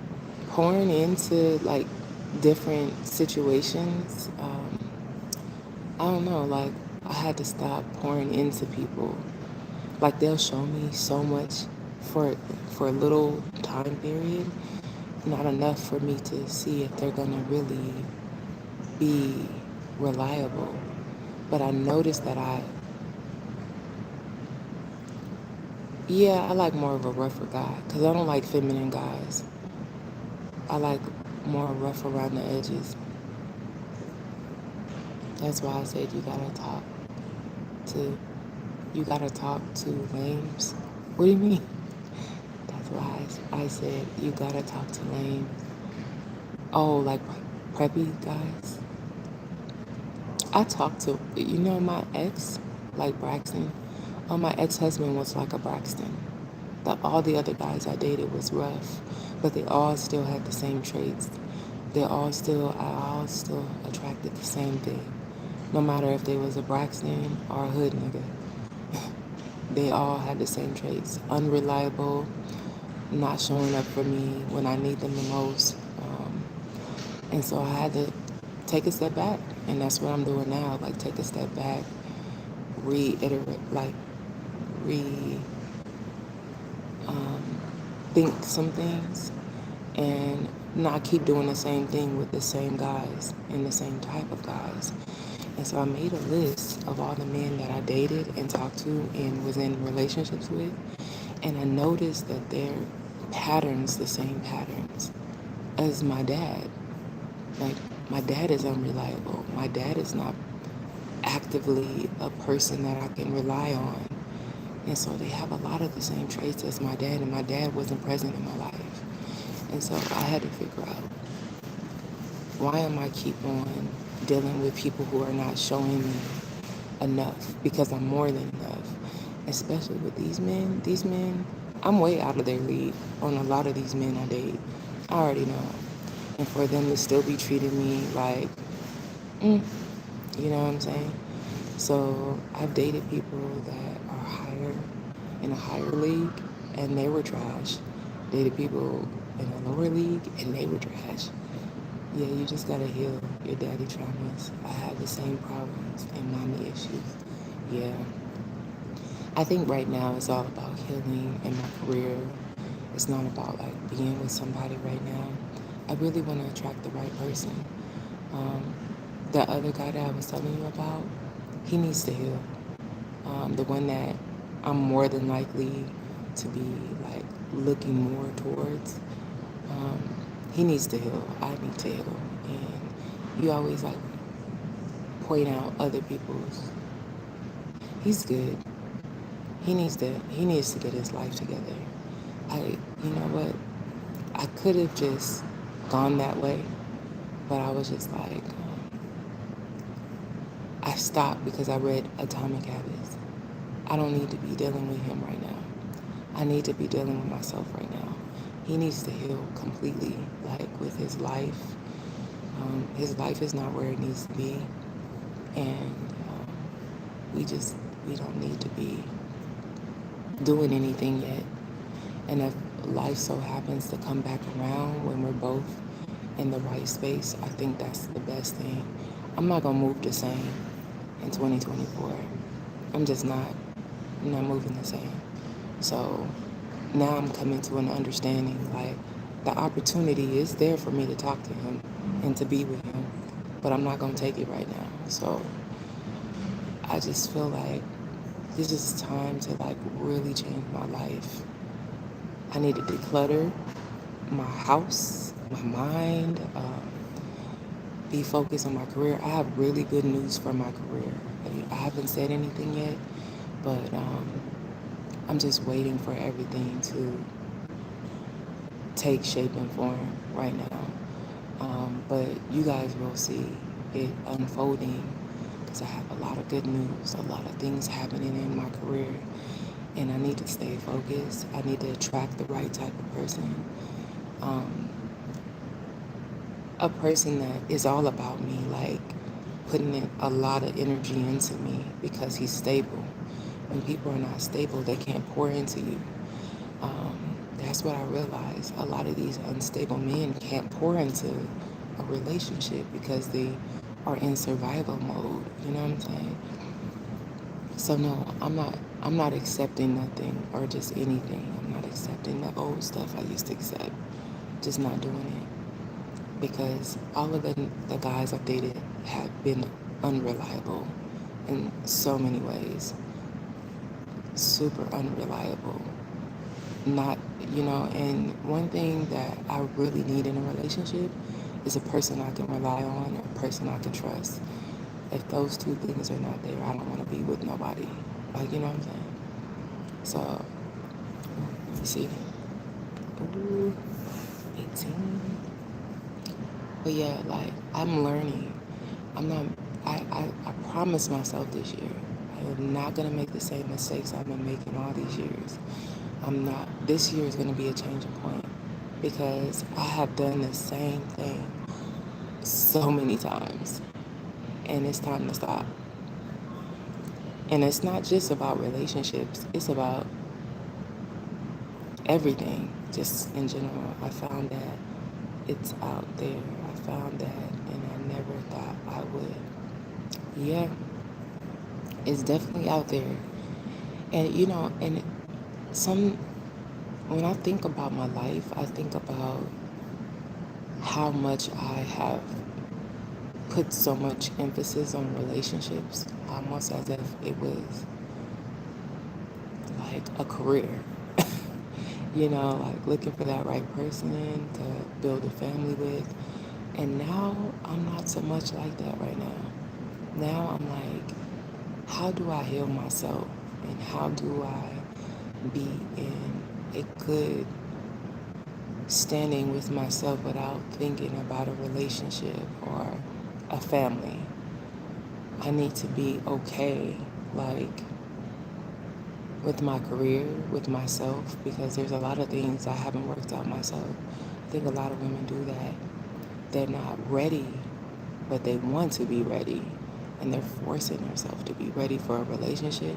pouring into like different situations. I don't know. Like I had to stop pouring into people. Like they'll show me so much for for a little time period, not enough for me to see if they're gonna really be reliable. But I noticed that yeah, I like more of a rougher guy because I don't like feminine guys. I like more rough around the edges. That's why I said to, you gotta talk to lames. What do you mean? That's why I said you gotta talk to lames. Oh, like preppy guys. I talked to, my ex, like Braxton. Oh, my ex-husband was like a Braxton. All the other guys I dated was rough, but they all still had the same traits. I all still attracted the same thing. No matter if they was a Braxton or a hood nigga. They all had the same traits. Unreliable, not showing up for me when I need them the most. And so I had to take a step back. And that's what I'm doing now. Like, take a step back, reiterate, like, re think some things, and not keep doing the same thing with the same guys and the same type of guys. And so I made a list of all the men that I dated and talked to and was in relationships with. And I noticed that their patterns, the same patterns as my dad. Like, my dad is unreliable. My dad is not actively a person that I can rely on. And so they have a lot of the same traits as my dad, and my dad wasn't present in my life. And so I had to figure out, why am I keep on dealing with people who are not showing me enough? Because I'm more than enough. Especially with these men. These men, I'm way out of their league on a lot of these men I date. I already know. And for them to still be treating me like, you know what I'm saying? So I've dated people that are higher, in a higher league, and they were trash. Dated people in a lower league, and they were trash. Yeah, you just gotta heal your daddy traumas. I have the same problems and mommy issues. Yeah. I think right now it's all about healing in my career. It's not about like being with somebody right now. I really want to attract the right person. Um, the other guy that I was telling you about, he needs to heal. The one that I'm more than likely to be like looking more towards, um, he needs to heal. I need to heal. And you always like point out other people's. He's good. He needs to get his life together. you know what? I could have just gone that way, but I was just like, I stopped because I read Atomic Habits. I don't need to be dealing with him right now. I need to be dealing with myself right now. He needs to heal completely, like with his life. His life is not where it needs to be, and we don't need to be doing anything yet. And if life so happens to come back around when we're both in the right space, I think that's the best thing. I'm not gonna move the same in 2024. I'm just not. I'm not moving the same. So now I'm coming to an understanding, like the opportunity is there for me to talk to him and to be with him, but I'm not gonna take it right now. So I just feel like this is time to like really change my life. I need to declutter my house, my mind, be focused on my career. I have really good news for my career. I haven't said anything yet, but I'm just waiting for everything to take shape and form right now. But you guys will see it unfolding because I have a lot of good news, a lot of things happening in my career, and I need to stay focused. I need to attract the right type of person. A person that is all about me, like putting in a lot of energy into me because he's stable. When people are not stable, they can't pour into you. That's what I realized. A lot of these unstable men can't pour into a relationship because they are in survival mode. You know what I'm saying? So no, I'm not accepting nothing or just anything. I'm not accepting the old stuff I used to accept. Just not doing it. Because all of the guys I've dated have been unreliable in so many ways. Super unreliable. Not, and one thing that I really need in a relationship is a person I can rely on, a person I can trust. If those two things are not there, I don't want to be with nobody. Like, you know what I'm saying? So, let me see. Ooh, 18. But yeah, like, I'm learning. I promised myself this year, I am not going to make the same mistakes I've been making all these years. This year is going to be a changing point because I have done the same thing so many times and it's time to stop. And it's not just about relationships, it's about everything, just in general. I found that it's out there. I found that and I never thought I would. Yeah, it's definitely out there. And and some when I think about my life, I think about how much I have put so much emphasis on relationships, almost as if it was like a career. Like looking for that right person to build a family with. And now I'm not so much like that right now. Now I'm like, how do I heal myself? And how do I be in a good standing with myself without thinking about a relationship or a family? I need to be okay, like, with my career, with myself, because there's a lot of things I haven't worked out myself. I think a lot of women do that. They're not ready, but they want to be ready. And they're forcing themselves to be ready for a relationship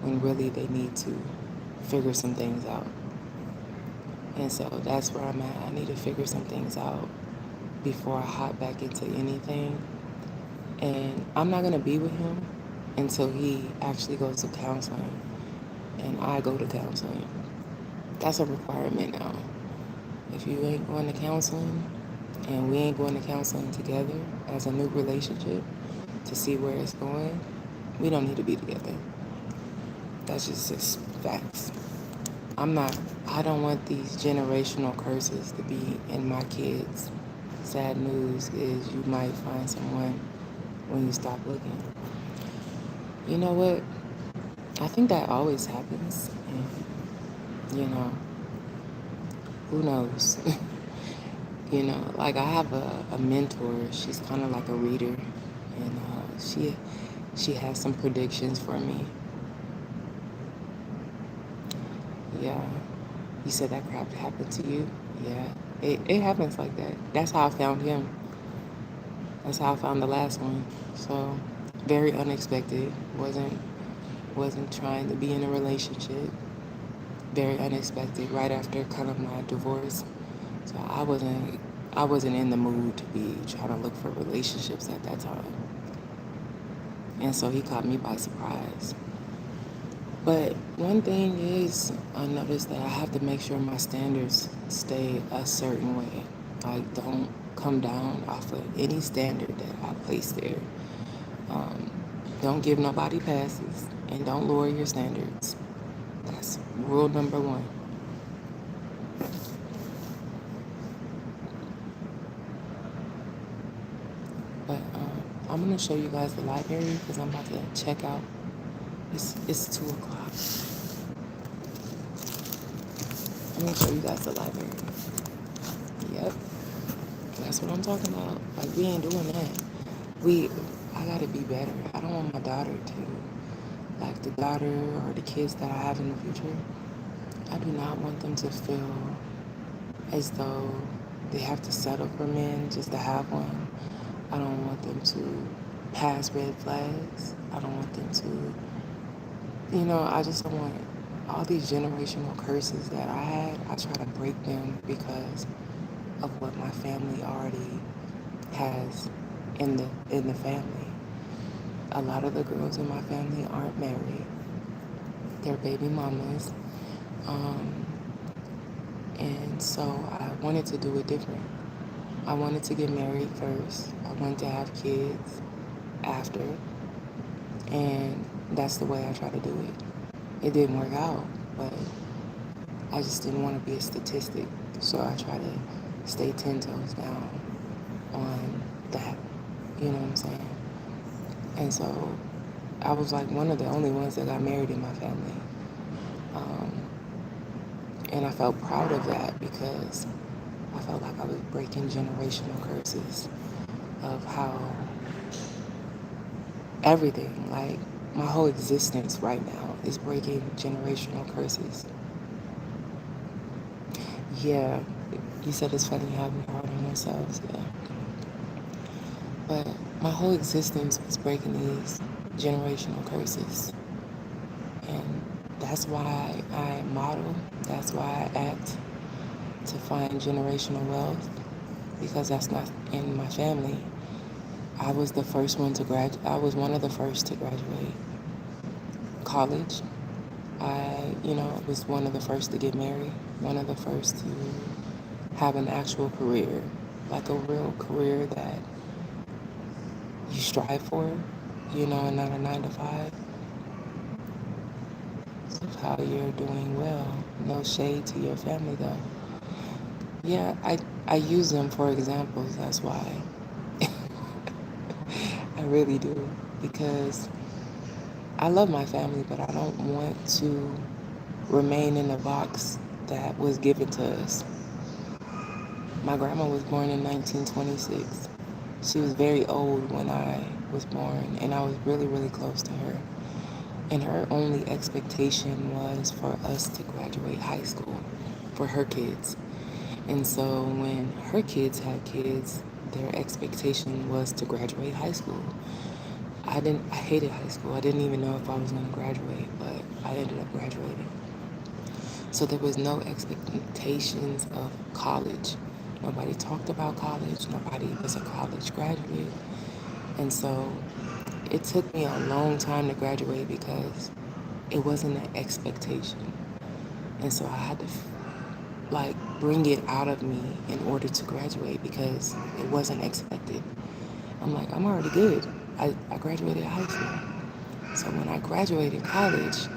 when really they need to figure some things out. And so that's where I'm at. I need to figure some things out before I hop back into anything. And I'm not going to be with him until he actually goes to counseling and I go to counseling. That's a requirement now. If you ain't going to counseling and we ain't going to counseling together as a new relationship to see where it's going, we don't need to be together. That's just facts. I don't want these generational curses to be in my kids. Sad news is you might find someone when you stop looking. You know what? I think that always happens. And, who knows? You know, like I have a mentor. She's kind of like a reader, and she has some predictions for me. Yeah, you said that crap happened to you. Yeah, it happens like that. That's how I found him. That's how I found the last one. So very unexpected. Wasn't trying to be in a relationship. Very unexpected. Right after kind of my divorce. So I wasn't in the mood to be trying to look for relationships at that time. And so he caught me by surprise. But one thing is, I noticed that I have to make sure my standards stay a certain way. Like, don't come down off of any standard that I place there. Um, don't give nobody passes, and don't lower your standards. That's rule number one. But I'm gonna show you guys the library because I'm about to check out. It's 2 o'clock. I'm gonna show you guys the library. Yep, that's what I'm talking about. Like, we ain't doing that. I gotta be better. I don't want my daughter to, like, the daughter or the kids that I have in the future. I do not want them to feel as though they have to settle for men just to have one. I don't want them to pass red flags. I don't want them to, I just don't want all these generational curses that I had. I try to break them because of what my family already has in the family. A lot of the girls in my family aren't married. They're baby mamas. Um, and so I wanted to do it different. I wanted to get married first. I wanted to have kids after. And that's the way I try to do it. It didn't work out, but I just didn't want to be a statistic. So I try to stay 10 toes down on that. You know what I'm saying? And so I was like one of the only ones that got married in my family. Um, and I felt proud of that because I felt like I was breaking generational curses of how everything, like my whole existence right now, is breaking generational curses. Yeah, you said it's funny how we hard on ourselves, yeah. But my whole existence was breaking these generational curses. And that's why I model, that's why I act to find generational wealth, because that's not in my family. I was the first one to graduate. I was one of the first to graduate college. I, was one of the first to get married, one of the first to have an actual career, like a real career that you strive for, and not a 9 to 5. So how you're doing well. No shade to your family though. Yeah, I use them for examples, that's why. I really do. Because I love my family, but I don't want to remain in the box that was given to us. My grandma was born in 1926. She was very old when I was born, and I was really, really close to her. And her only expectation was for us to graduate high school for her kids. And so when her kids had kids, their expectation was to graduate high school. I hated high school. I didn't even know if I was going to graduate, but I ended up graduating. So there was no expectations of college. Nobody talked about college. Nobody was a college graduate. And so it took me a long time to graduate because it wasn't an expectation. And so I had to bring it out of me in order to graduate because it wasn't expected. I'm like, I'm already good. I graduated high school. So when I graduated college,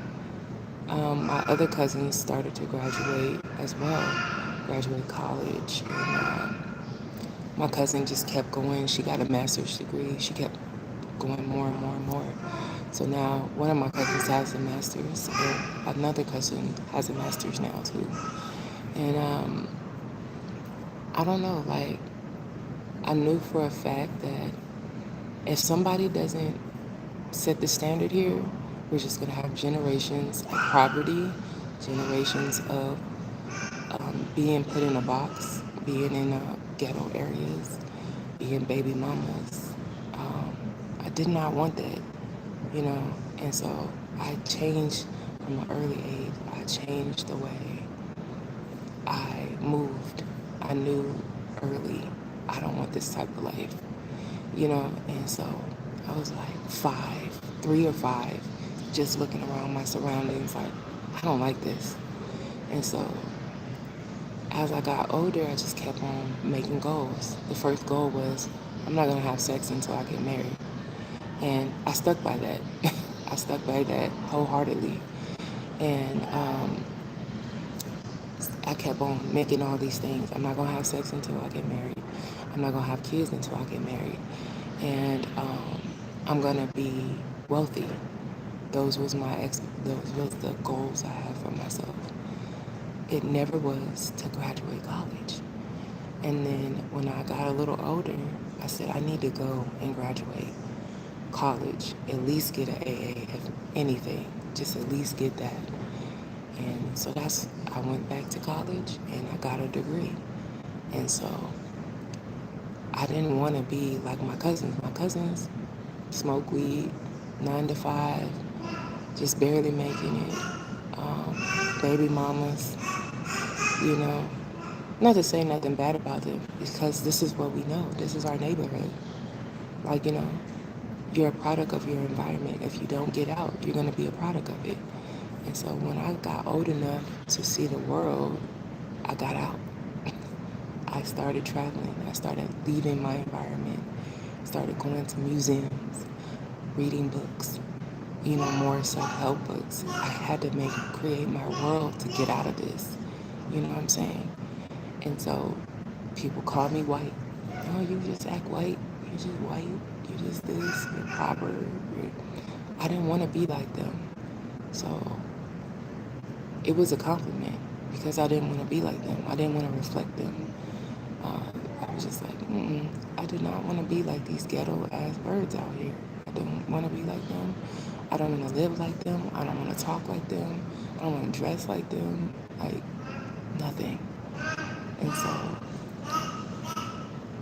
my other cousins started to graduate as well, graduate college. And my cousin just kept going. She got a master's degree. She kept going more and more and more. So now one of my cousins has a master's, and another cousin has a master's now too. And I don't know, like, I knew for a fact that if somebody doesn't set the standard here, we're just gonna have generations of poverty, generations of being put in a box, being in ghetto areas, being baby mamas. Um, I did not want that, you know, and so I changed from an early age. I changed the way I moved. I knew early I don't want this type of life, you know, and so I was like 3 or 5, just looking around my surroundings like, I don't like this. And so as I got older, I just kept on making goals. The first goal was, I'm not gonna have sex until I get married. And I stuck by that. I stuck by that wholeheartedly. And I kept on making all these things. I'm not gonna have sex until I get married. I'm not gonna have kids until I get married. And I'm gonna be wealthy. Those was the goals I had for myself. It never was to graduate college. And then when I got a little older, I said I need to go and graduate college, at least get an AA, if anything, just at least get that. And so I went back to college and I got a degree. And so I didn't want to be like my cousins. My cousins smoke weed, 9 to 5, just barely making it. Baby mamas, you know. Not to say nothing bad about them, because this is what we know. This is our neighborhood. Like, you know, you're a product of your environment. If you don't get out, you're going to be a product of it. And so when I got old enough to see the world, I got out. I started traveling. I started leaving my environment. Started going to museums, reading books, you know, more self-help books. I had to create my world to get out of this. You know what I'm saying? And so people call me white. Oh, you just act white. You're just white. You're just this. You're proper. I didn't want to be like them. So it was a compliment because I didn't want to be like them. I didn't want to reflect them. I was just like, I do not want to be like these ghetto ass birds out here. I don't want to be like them. I don't want to live like them. I don't want to talk like them. I don't want to dress like them. Like, nothing. And so,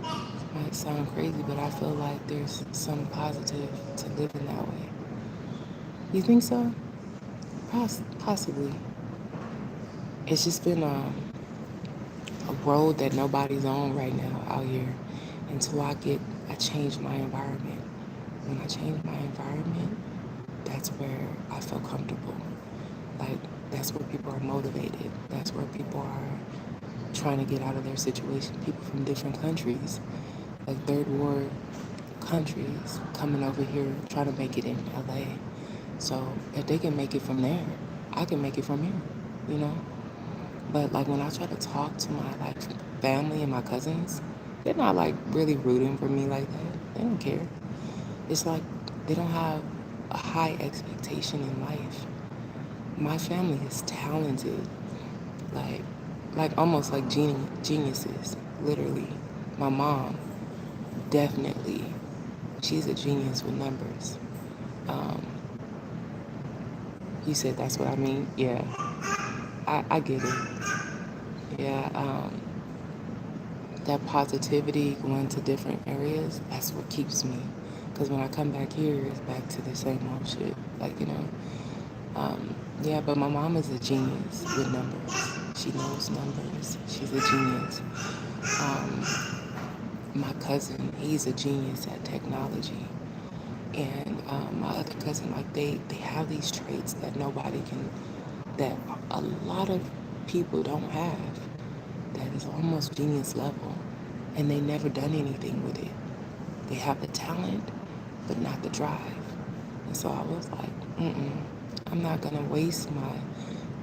it might sound crazy, but I feel like there's some positive to living that way. You think so? Possibly. It's just been a road that nobody's on right now out here until I change my environment. When I change my environment, that's where I feel comfortable. Like, that's where people are motivated. That's where people are trying to get out of their situation. People from different countries, like third world countries, coming over here trying to make it in LA. So if they can make it from there, I can make it from here, you know? But like when I try to talk to my like family and my cousins, they're not like really rooting for me like that. They don't care. It's like they don't have a high expectation in life. My family is talented, like almost like geniuses, literally. My mom, definitely, she's a genius with numbers. Um, you said that's what I mean? Yeah, I get it. Yeah, that positivity going to different areas, that's what keeps me. Because when I come back here, it's back to the same old shit. Like, you know, yeah, but my mom is a genius with numbers. She knows numbers. She's a genius. Um, my cousin, he's a genius at technology. And my other cousin, like they have these traits that nobody can, that a lot of people don't have. That is almost genius level, and they never done anything with it. They have the talent, but not the drive. And so I was like, I'm not gonna waste my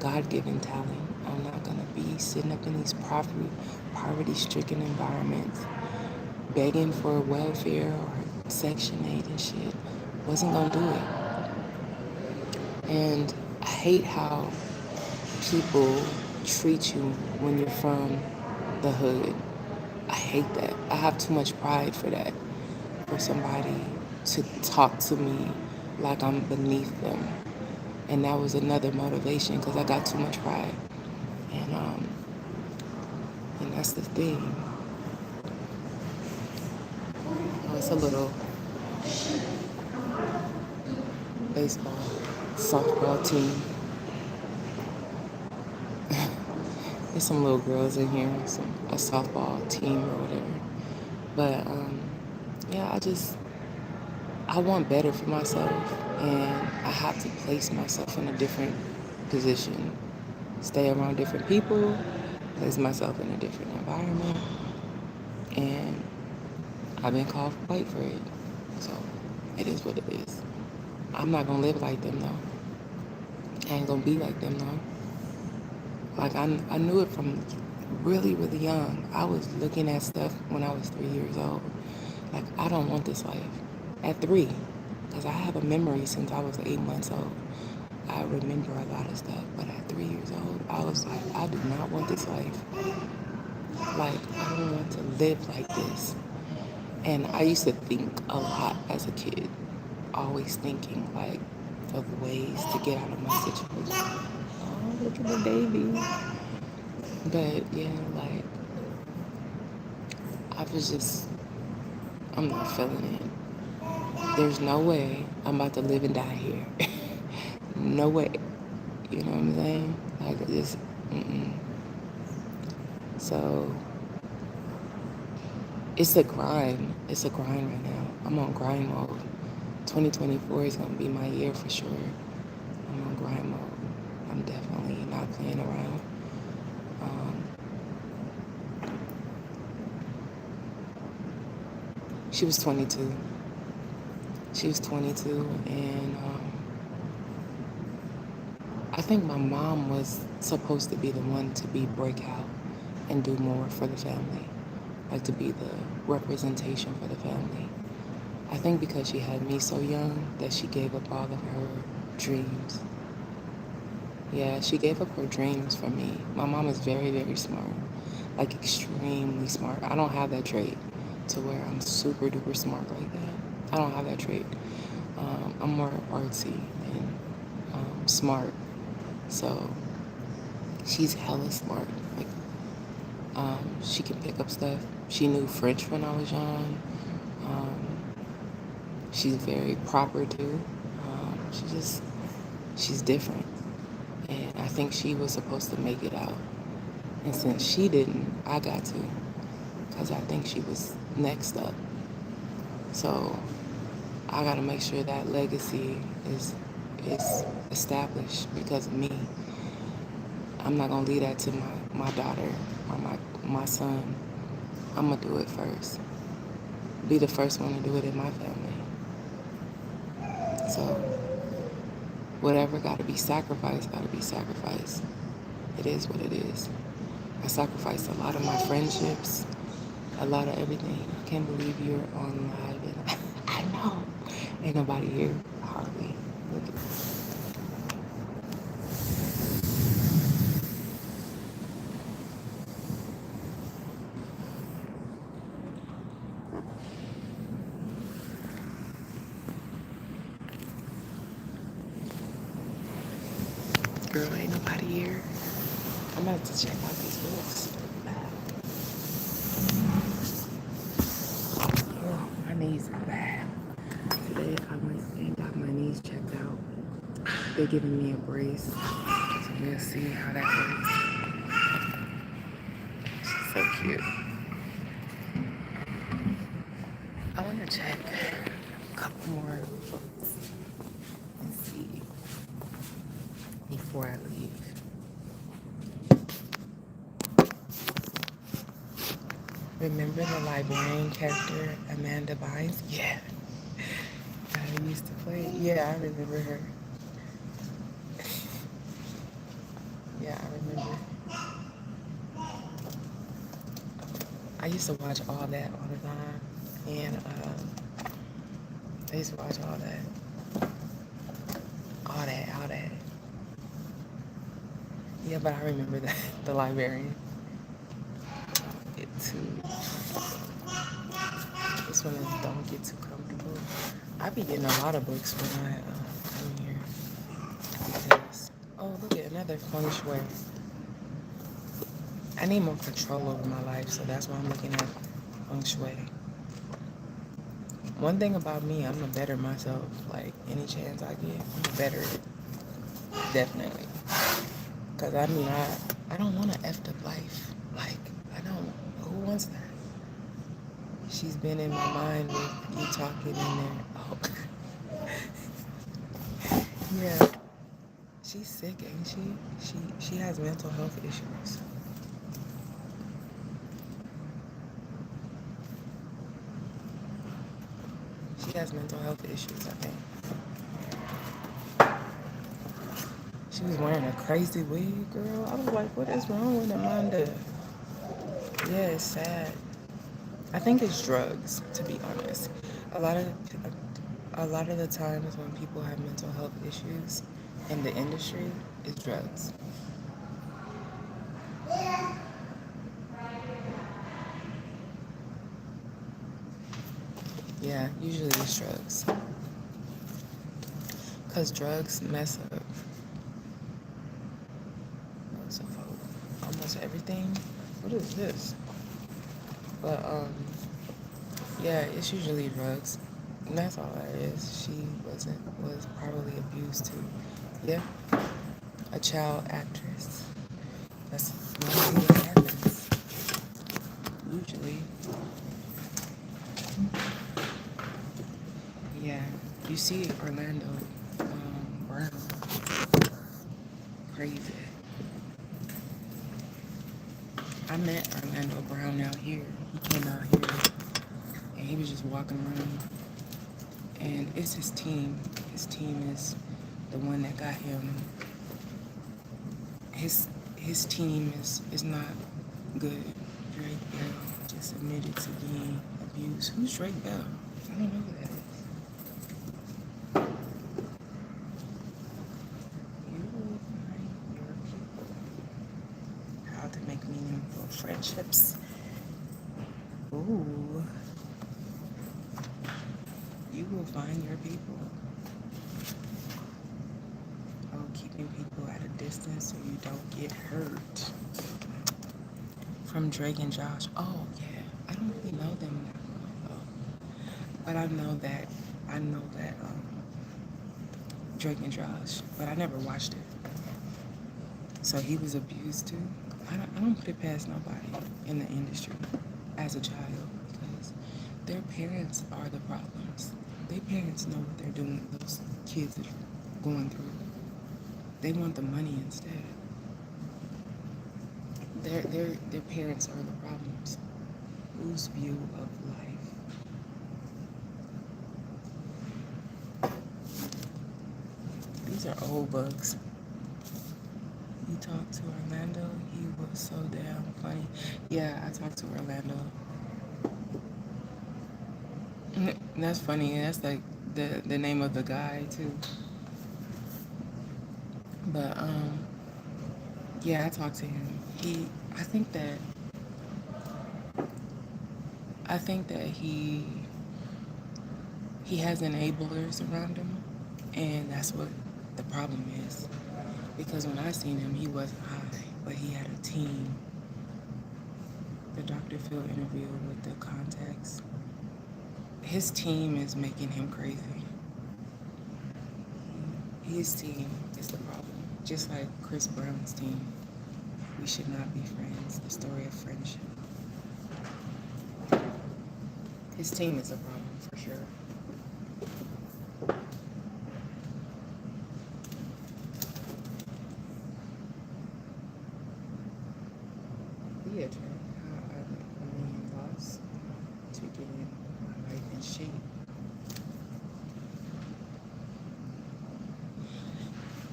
God-given talent. I'm not gonna be sitting up in these poverty-stricken environments, begging for welfare or Section 8 and shit. Wasn't gonna do it. And I hate how people treat you when you're from the hood. I hate that. I have too much pride for that. For somebody to talk to me like I'm beneath them. And that was another motivation because I got too much pride. And um, and that's the thing. Oh, it's a little baseball, softball team. There's some little girls in here, a softball team or whatever. But yeah, I want better for myself, and I have to place myself in a different position, stay around different people, place myself in a different environment, and I've been called white for it. So it is what it is. I'm not gonna live like them though. I ain't gonna be like them though. Like I knew it from really, really young. I was looking at stuff when I was 3 years old. Like I don't want this life. At 3, because I have a memory since I was 8 months old. I remember a lot of stuff, but at 3 years old, I was like, I do not want this life. Like I don't want to live like this. And I used to think a lot as a kid, always thinking like of ways to get out of my situation. Oh, look at the baby. But yeah, like I was just, I'm not feeling it. There's no way I'm about to live and die here. No way. You know what I'm saying? Like just, mm-mm. So it's a grind. It's a grind right now. I'm on grind mode. 2024 is gonna be my year for sure. I'm on grind mode. I'm definitely not playing around. Um, she was 22. She was 22, and I think my mom was supposed to be the one to be breakout and do more for the family, like to be the representation for the family. I think because she had me so young that she gave up all of her dreams. Yeah, she gave up her dreams for me. My mom is very, very smart, like extremely smart. I don't have that trait to where I'm super duper smart like that. I don't have that trait. I'm more artsy and smart. So she's hella smart. Like she can pick up stuff. She knew French when I was young. Um, she's very proper too. She's different. And I think she was supposed to make it out. And since she didn't, I got to. Because I think she was next up. So I got to make sure that legacy is established because of me. I'm not going to leave that to my daughter or my son. I'm going to do it first. Be the first one to do it in my family. So whatever got to be sacrificed, got to be sacrificed. It is what it is. I sacrificed a lot of my friendships, a lot of everything. I can't believe you're on live. And I know. Ain't nobody here, hardly. Look at this. Girl, ain't nobody here. I'm about to check out these books. Oh, my knees are bad. Today I went and got my knees checked out. They're giving me a brace. So we'll see how that goes. She's so cute. I want to check a couple more books and see before I leave. Remember the librarian character, Amanda Bynes? Yeah. I used to play. Yeah, I remember her. Yeah, I remember. I used to watch all that all the time. And I used to watch all that. All that. Yeah, but I remember that, the librarian. too. This one is Don't Get Too Comfortable. I be getting a lot of books when I come here. Because, oh, look at another feng shui. I need more control over my life, so that's why I'm looking at feng shui. One thing about me, I'm a better myself. Like, any chance I get, I'm a better it. Definitely. Because, I mean, I don't want an effed up life. Like, I don't. Who wants that? She's been in my mind with you talking in there. Oh. Yeah. She's sick, ain't she? She has mental health issues. She has mental health issues, I think. She was wearing a crazy wig, girl. I was like, what is wrong with Amanda? Yeah, it's sad. I think it's drugs, to be honest. A lot of a lot of the times when people have mental health issues in the industry, it's drugs. Yeah, usually it's drugs. Because drugs mess up almost everything. What is this? But, yeah, it's usually drugs. And that's all that is. She was probably abused too. Yeah, a child actress. That's normally what happens. Usually. Yeah. You see Orlando Brown. Crazy. I met Orlando Brown out here. He came out here and he was just walking around. And it's his team. His team is the one that got him. His team is not good. Drake Bell just admitted to being abused. Who's Drake Bell? I don't know who that is. You will find your people. How to make meaningful friendships. Ooh. You will find your people. Oh, keeping people at a distance so you don't get hurt. From Drake and Josh. Oh, yeah. I don't really know them that well, though. But I know that Drake and Josh. But I never watched it. So he was abused too. I don't put it past nobody in the industry as a child because their parents are the problems. Their parents know what they're doing. Those kids are going through. They want the money instead. Their parents are the problems. Whose view of life? These are old books. You talked to Orlando. He was so damn funny. Yeah, I talked to Orlando. That's funny. That's like the name of the guy too. But yeah, I talked to him. I think that he has enablers around him, and that's what the problem is. Because when I seen him, he wasn't high, but he had a team. The Dr. Phil interview with the contacts. His team is making him crazy. His team is the problem. Just like Chris Brown's team. We should not be friends. The story of friendship. His team is a problem for sure. Theater. How I make a million lost to get my life in shape.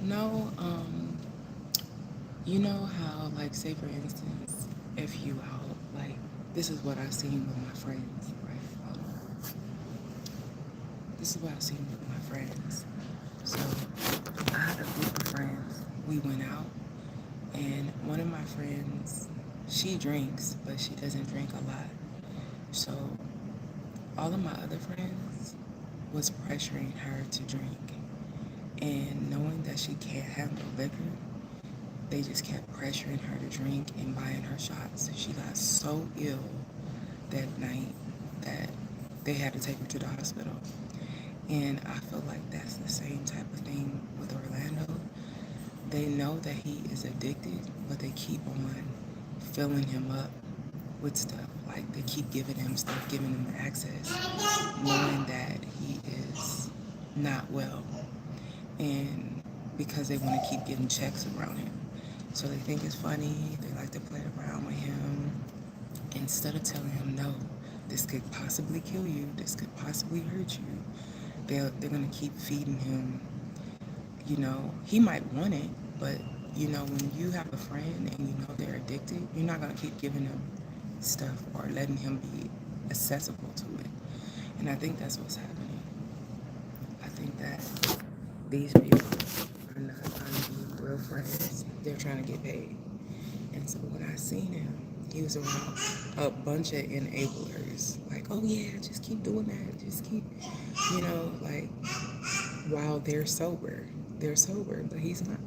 No, you know how, like, say for instance, if you out, like, this is what I've seen with my friends, right? This is what I've seen with my friends. So, I had a group of friends. We went out, and one of my friends, she drinks, but she doesn't drink a lot. So all of my other friends was pressuring her to drink. And knowing that she can't handle liquor, they just kept pressuring her to drink and buying her shots. She got so ill that night that they had to take her to the hospital. And I feel like that's the same type of thing with Orlando. They know that he is addicted, but they keep on filling him up with stuff. Like they keep giving him stuff, giving him access, knowing that he is not well. And because they want to keep getting checks around him. So they think it's funny, they like to play around with him. Instead of telling him, no, this could possibly kill you, this could possibly hurt you, they're going to keep feeding him. You know, he might want it, but you know, when you have a friend and you know they're addicted, you're not going to keep giving them stuff or letting him be accessible to it. And I think that's what's happening. I think that these people are not trying to be real friends. They're trying to get paid. And so when I seen him, he was around a bunch of enablers. Like, oh yeah, just keep doing that. Just keep, you know, like, while they're sober. They're sober, but he's not.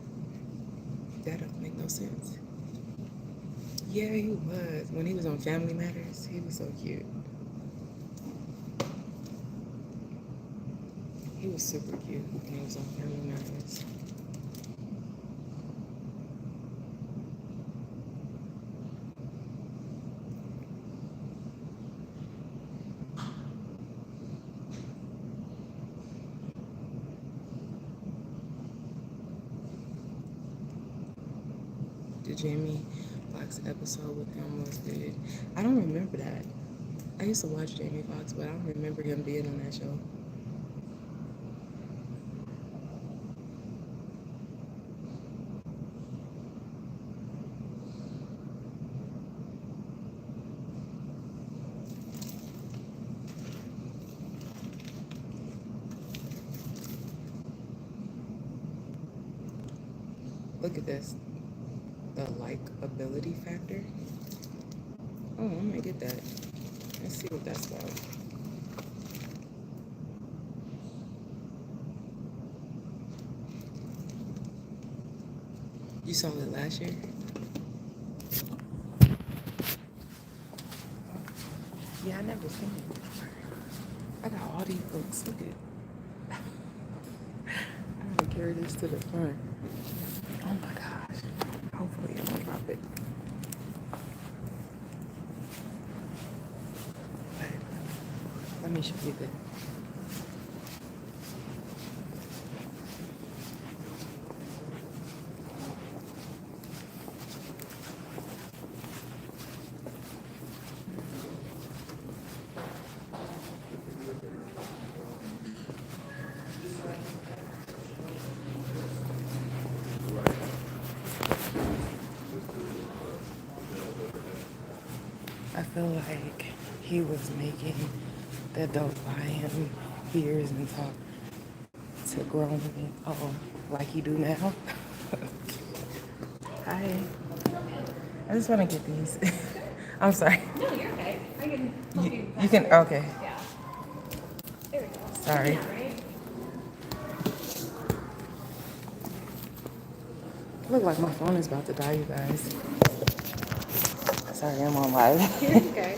That doesn't make no sense. Yeah, he was. When he was on Family Matters, he was so cute. He was super cute when he was on Family Matters. The Jamie Foxx episode with him was good. I don't remember that. I used to watch Jamie Foxx, but I don't remember him being on that show. Look at this. The likability factor. Oh, I might get that. Let's see what that's about. You saw it last year? Yeah, I never seen it before. I got all these books. Look at. I gotta carry this to the front. Oh my gosh. Hopefully I won't drop it. But let me show you this. I feel like he was making the adults buy him beers and talk to grown men, like he do now. Hi. I just want to get these. I'm sorry. No, you're okay. I can help you. You can, okay. Yeah. There we go. Sorry. Yeah, right? Look like my phone is about to die, you guys. Sorry, I'm on live. You're okay.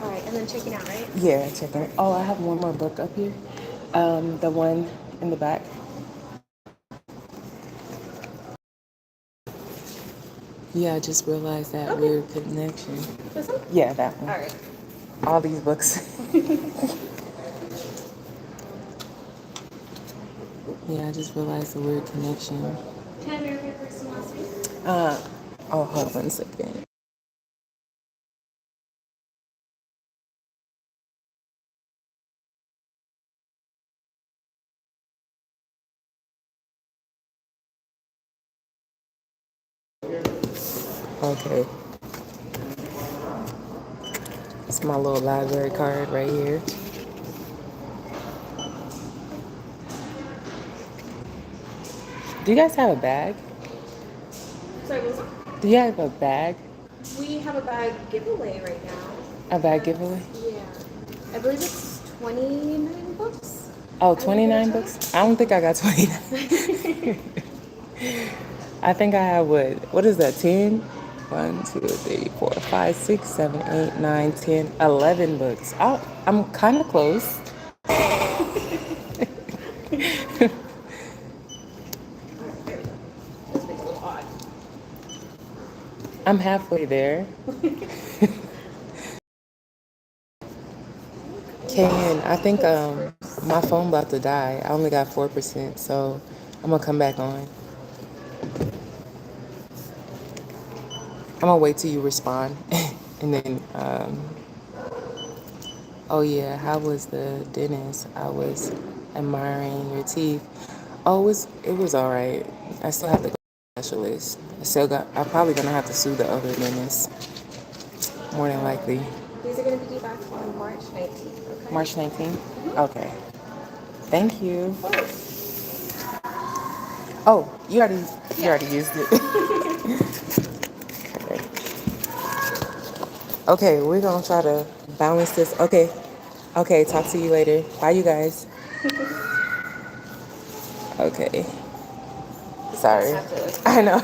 All right, and then checking out, right? Yeah, checking it. Oh, I have one more book up here. The one in the back. Yeah, I just realized that Okay. weird connection. This one? Yeah, that one. All right. All these books. Yeah, I just realized the weird connection. Can I have your first and last name? Oh, hold on 1 second. Okay. It's my little library card right here. Do you guys have a bag? Sorry, what was that? Do you have a bag? We have a bag giveaway right now. A bag giveaway? Yeah. I believe it's 29 books. Oh, I didn't 29 get a books? I don't think I got 29. check. I think I have what is that, 10? 1, 2, 3, 4, 5, 6, 7, 8, 9, 10, 11 books. Oh, I'm kind of close. Alright, there we go. This makes it a little odd. I'm halfway there. Ken, I think my phone about to die. I only got 4%, so I'm gonna come back on. I'm gonna wait till you respond, and then oh yeah, how was the dentist? I was admiring your teeth. Oh, it was all right. I still have to go to the specialist. I'm probably gonna have to sue the other dentist, more than likely. These are going to be due back on March 19th, okay? March 19th? Okay. Thank you. Of course. Oh, you already used it. Okay. Okay, we're gonna try to balance this. Okay. Okay, talk to you later. Bye, you guys. Okay. Sorry. Have to I know.